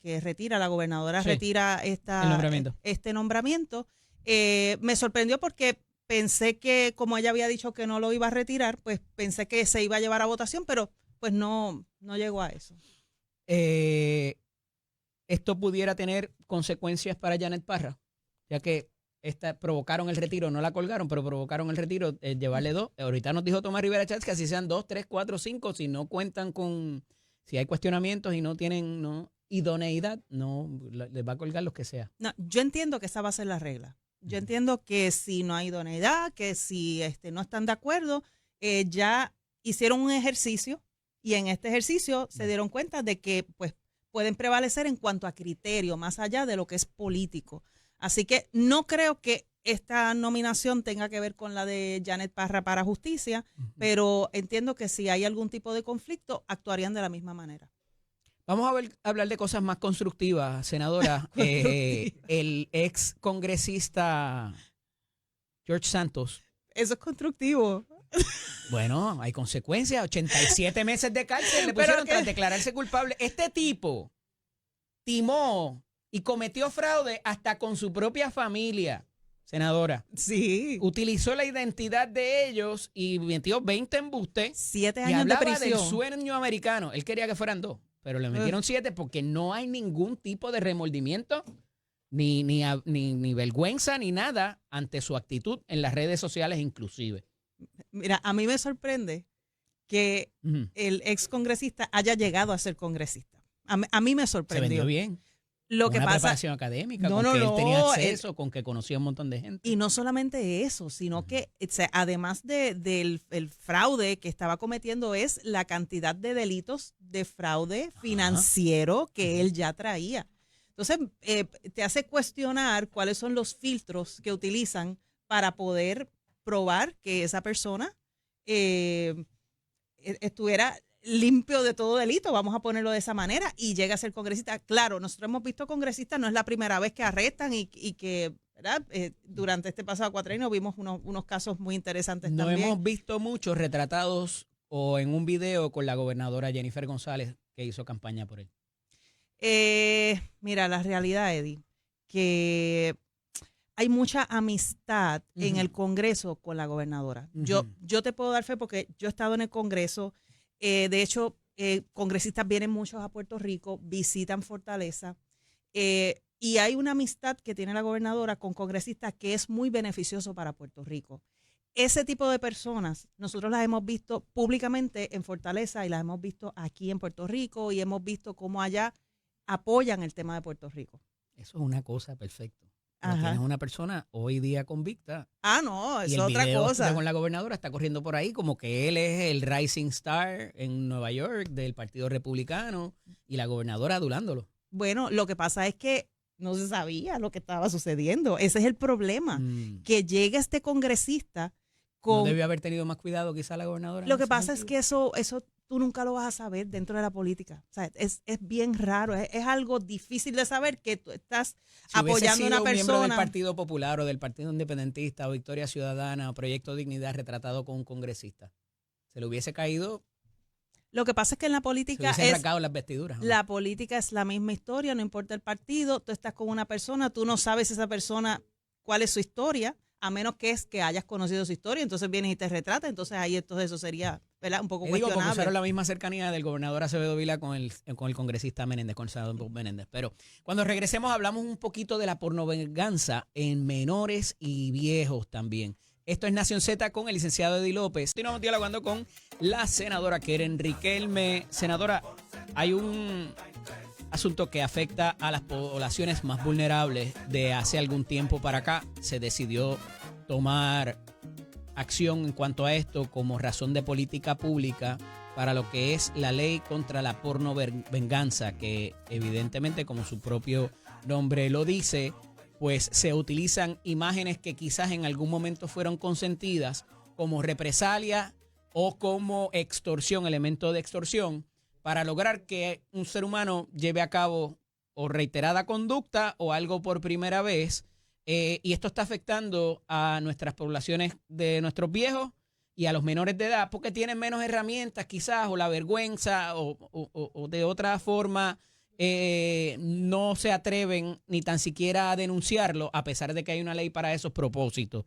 que retira, la gobernadora retira este nombramiento, me sorprendió porque pensé que, como ella había dicho que no lo iba a retirar, pues pensé que se iba a llevar a votación, pero pues no llegó a eso. Esto pudiera tener consecuencias para Janet Parra, ya que provocaron el retiro, no la colgaron, pero provocaron el retiro, llevarle 2. Ahorita nos dijo Tomás Rivera Chávez que así sean 2, 3, 4, 5, si no cuentan con, si hay cuestionamientos y no tienen idoneidad, no les va a colgar los que sea. No, yo entiendo que esa va a ser la regla. Yo entiendo que si no hay idoneidad, que si no están de acuerdo, ya hicieron un ejercicio y en este ejercicio se dieron cuenta de que pues pueden prevalecer en cuanto a criterio, más allá de lo que es político. Así que no creo que esta nominación tenga que ver con la de Janet Parra para justicia, pero entiendo que si hay algún tipo de conflicto, actuarían de la misma manera. Vamos a hablar de cosas más constructivas, senadora. El ex congresista George Santos. Eso es constructivo. Bueno, hay consecuencias. 87 meses de cárcel le pusieron tras declararse culpable. Este tipo timó y cometió fraude hasta con su propia familia, senadora. Sí. Utilizó la identidad de ellos y metió 20 embustes. 7 y años de hablaba prisión. del sueño americano. Él quería que fueran 2. Pero le metieron 7 porque no hay ningún tipo de remordimiento, ni vergüenza, ni nada ante su actitud en las redes sociales inclusive. Mira, a mí me sorprende que el ex congresista haya llegado a ser congresista. A mí me sorprendió. Se vendió bien. Lo que una pasa, preparación académica, con que él tenía acceso, con que conocía un montón de gente. Y no solamente eso, sino que además del fraude que estaba cometiendo es la cantidad de delitos de fraude financiero que él ya traía. Entonces, te hace cuestionar cuáles son los filtros que utilizan para poder probar que esa persona estuviera limpio de todo delito, vamos a ponerlo de esa manera, y llega a ser congresista. Claro, nosotros hemos visto congresistas, no es la primera vez que arrestan y que, ¿verdad? Durante este pasado cuatrienio vimos unos casos muy interesantes también. No hemos visto muchos retratados o en un video con la gobernadora Jennifer González que hizo campaña por él. Mira, la realidad, Eddie, que hay mucha amistad en el Congreso con la gobernadora. Yo te puedo dar fe porque yo he estado en el Congreso. De hecho, congresistas vienen muchos a Puerto Rico, visitan Fortaleza, y hay una amistad que tiene la gobernadora con congresistas que es muy beneficioso para Puerto Rico. Ese tipo de personas nosotros las hemos visto públicamente en Fortaleza y las hemos visto aquí en Puerto Rico y hemos visto cómo allá apoyan el tema de Puerto Rico. Eso es una cosa perfecta. Tienes una persona hoy día convicta. No, es y otra cosa. Con la gobernadora está corriendo por ahí como que él es el rising star en Nueva York del Partido Republicano y la gobernadora adulándolo. Bueno, lo que pasa es que no se sabía lo que estaba sucediendo. Ese es el problema. Que llega este congresista con... ¿No debió haber tenido más cuidado quizá la gobernadora? Lo que pasa es que eso tú nunca lo vas a saber dentro de la política. O sea, es bien raro, es algo difícil de saber que tú estás apoyando a una persona. Un miembro del Partido Popular o del Partido Independentista o Victoria Ciudadana o Proyecto Dignidad retratado con un congresista, se le hubiese caído. Lo que pasa es que en la política se hubiesen arrancado las vestiduras, ¿no? La política es la misma historia, no importa el partido, tú estás con una persona, tú no sabes esa persona cuál es su historia, a menos que es que hayas conocido su historia, entonces vienes y te retratas, entonces ahí entonces eso sería, ¿verdad? Un poco cuestionable. Digo, porque usaron la misma cercanía del gobernador Acevedo Vilá con el congresista Menéndez, con el senador Menéndez. Pero cuando regresemos hablamos un poquito de la pornovenganza en menores y viejos también. Esto es Nación Z con el licenciado Eddie López. Continuamos dialogando con la senadora Keren Riquelme. Senadora, hay un asunto que afecta a las poblaciones más vulnerables. De hace algún tiempo para acá se decidió tomar acción en cuanto a esto como razón de política pública para lo que es la ley contra la pornovenganza, que evidentemente, como su propio nombre lo dice, pues se utilizan imágenes que quizás en algún momento fueron consentidas como represalia o como extorsión, elemento de extorsión, para lograr que un ser humano lleve a cabo o reiterada conducta o algo por primera vez. Y esto está afectando a nuestras poblaciones de nuestros viejos y a los menores de edad porque tienen menos herramientas quizás, o la vergüenza o de otra forma no se atreven ni tan siquiera a denunciarlo, a pesar de que hay una ley para esos propósitos.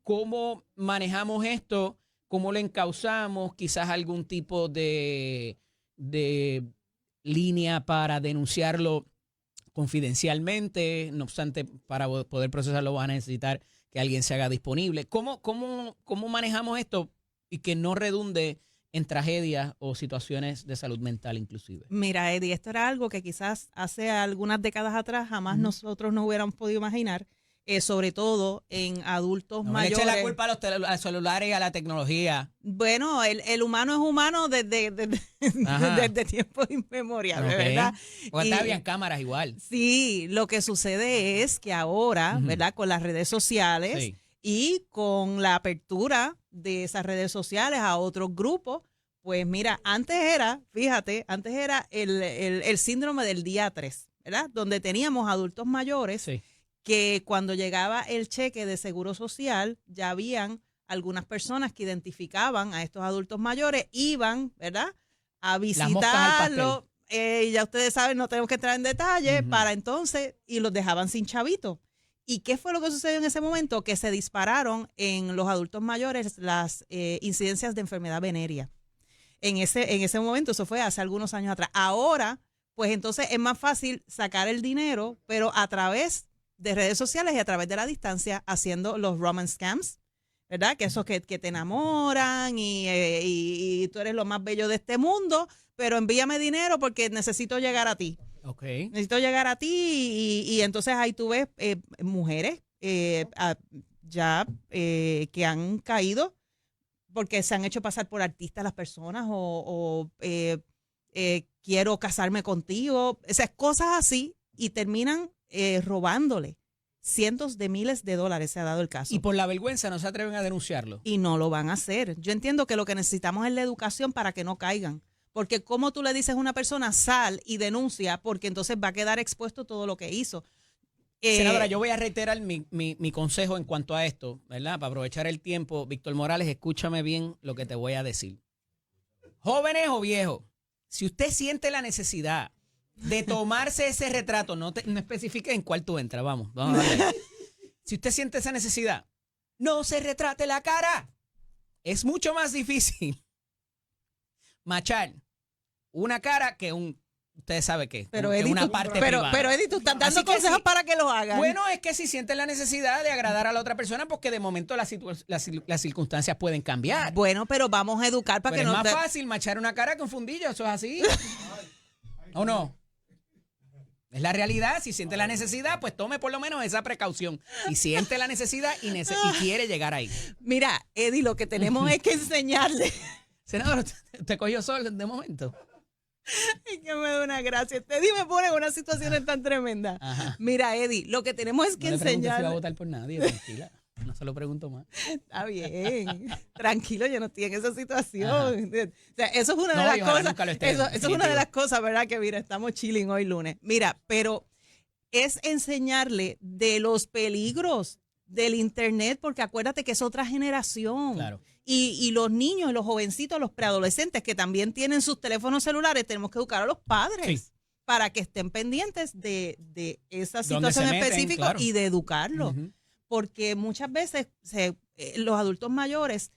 ¿Cómo manejamos esto? ¿Cómo lo encauzamos? Quizás algún tipo de línea para denunciarlo confidencialmente. No obstante, para poder procesarlo vas a necesitar que alguien se haga disponible. ¿Cómo manejamos esto y que no redunde en tragedias o situaciones de salud mental inclusive? Mira, Eddie, esto era algo que quizás hace algunas décadas atrás jamás nosotros no hubiéramos podido imaginar, sobre todo en adultos mayores. Le eche la culpa a los celulares y a la tecnología. Bueno, el humano es humano desde tiempos inmemoriales, ¿verdad? O hasta habían cámaras igual. Sí, lo que sucede es que ahora, ¿verdad? Con las redes sociales, sí, y con la apertura de esas redes sociales a otros grupos, pues mira, antes era el síndrome del día 3, ¿verdad? Donde teníamos adultos mayores, sí, que cuando llegaba el cheque de Seguro Social, ya habían algunas personas que identificaban a estos adultos mayores, iban, ¿verdad?, a visitarlo. Ya ustedes saben, no tenemos que entrar en detalle, para entonces, y los dejaban sin chavito. ¿Y qué fue lo que sucedió en ese momento? Que se dispararon en los adultos mayores las incidencias de enfermedad venérea. En ese momento, eso fue hace algunos años atrás. Ahora, pues entonces es más fácil sacar el dinero, pero a través de redes sociales y a través de la distancia, haciendo los romance scams, ¿verdad? Que esos que te enamoran y tú eres lo más bello de este mundo, pero envíame dinero porque necesito llegar a ti. Okay. Necesito llegar a ti y entonces ahí tú ves mujeres que han caído porque se han hecho pasar por artistas las personas o quiero casarme contigo, esas cosas así, y terminan robándole cientos de miles de dólares, se ha dado el caso. Y por la vergüenza no se atreven a denunciarlo. Y no lo van a hacer. Yo entiendo que lo que necesitamos es la educación para que no caigan. Porque como tú le dices a una persona, sal y denuncia, porque entonces va a quedar expuesto todo lo que hizo. Senadora, yo voy a reiterar mi consejo en cuanto a esto, ¿verdad? Para aprovechar el tiempo. Víctor Morales, escúchame bien lo que te voy a decir. Jóvenes o viejos, si usted siente la necesidad de tomarse ese retrato, no especifique en cuál tú entras, vamos a ver. Si usted siente esa necesidad, no se retrate la cara. Es mucho más difícil machar una cara que usted sabe qué, pero que Eddie, una parte privada. Pero Eddie, tú estás dando consejos sí, para que lo hagan. Bueno, es que si sienten la necesidad de agradar a la otra persona, porque de momento las circunstancias pueden cambiar. Bueno, pero vamos a educar para pero que no... Es más fácil machar una cara que un fundillo, eso es así. ¿O no? Es la realidad. Si siente la necesidad, pues tome por lo menos esa precaución. Si siente la necesidad y quiere llegar ahí. Mira, Eddie, lo que tenemos es que enseñarle. Senador, ¿te cogió sol de momento? Es que me da una gracia. Eddie me pone en unas situaciones tan tremendas. Ajá. Mira, Eddie, lo que tenemos es que enseñarle. No le si va a votar por nadie, tranquila. No se lo pregunto más. Está bien. Tranquilo, yo no estoy en esa situación. Ajá. O sea, eso es una de las cosas. Eso es una de las cosas, ¿verdad? Que mira, estamos chilling hoy lunes. Mira, pero es enseñarle de los peligros del internet, porque acuérdate que es otra generación. Claro. Y los niños, los jovencitos, los preadolescentes que también tienen sus teléfonos celulares, tenemos que educar a los padres para que estén pendientes de esa situación específica, claro, y de educarlos. porque muchas veces los adultos mayores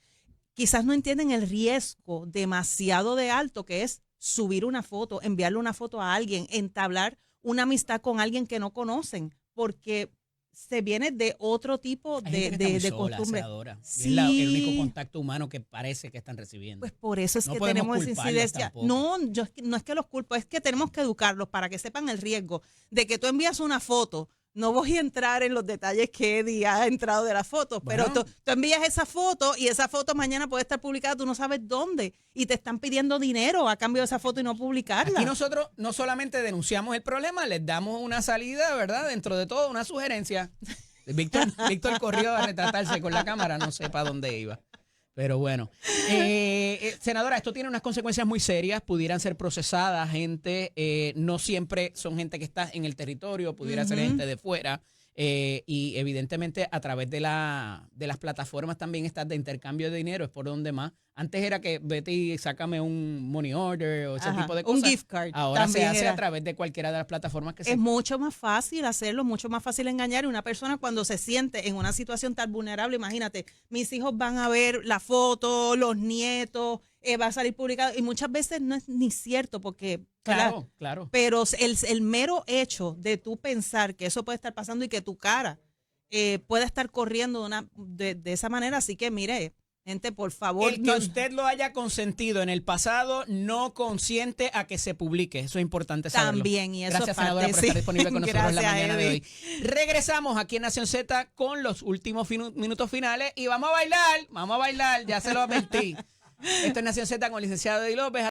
quizás no entienden el riesgo demasiado de alto que es subir una foto, enviarle una foto a alguien, entablar una amistad con alguien que no conocen, porque se viene de otro tipo de costumbre. Sí. Es el único contacto humano que parece que están recibiendo. Pues por eso es que tenemos esa incidencia. No es que los culpo, es que tenemos que educarlos para que sepan el riesgo de que tú envías una foto. No voy a entrar en los detalles que Eddie ha entrado de la foto, pero tú envías esa foto y esa foto mañana puede estar publicada, tú no sabes dónde, y te están pidiendo dinero a cambio de esa foto y no publicarla. Aquí nosotros no solamente denunciamos el problema, les damos una salida, ¿verdad? Dentro de todo, una sugerencia. Víctor corrió a retratarse con la cámara, no sé para dónde iba. Pero bueno, senadora, esto tiene unas consecuencias muy serias, pudieran ser procesadas gente, no siempre son gente que está en el territorio, pudiera ser gente de fuera, y evidentemente a través de las plataformas también estas de intercambio de dinero es por donde más. Antes era que vete y sácame un money order o ese tipo de cosas. Un gift card. Ahora se hace a través de cualquiera de las plataformas que es mucho más fácil hacerlo, mucho más fácil engañar. Y una persona cuando se siente en una situación tan vulnerable, imagínate, mis hijos van a ver la foto, los nietos, va a salir publicado. Y muchas veces no es ni cierto porque... Claro. Pero el mero hecho de tú pensar que eso puede estar pasando y que tu cara pueda estar corriendo de esa manera, así que mire... Gente, por favor. El que usted lo haya consentido en el pasado no consiente a que se publique. Eso es importante saberlo. También, y eso Gracias, senadora, por estar disponible con nosotros en la mañana de hoy. Regresamos aquí en Nación Z con los últimos minutos finales y vamos a bailar, ya se lo advertí. Esto es Nación Z con el licenciado Eddie López.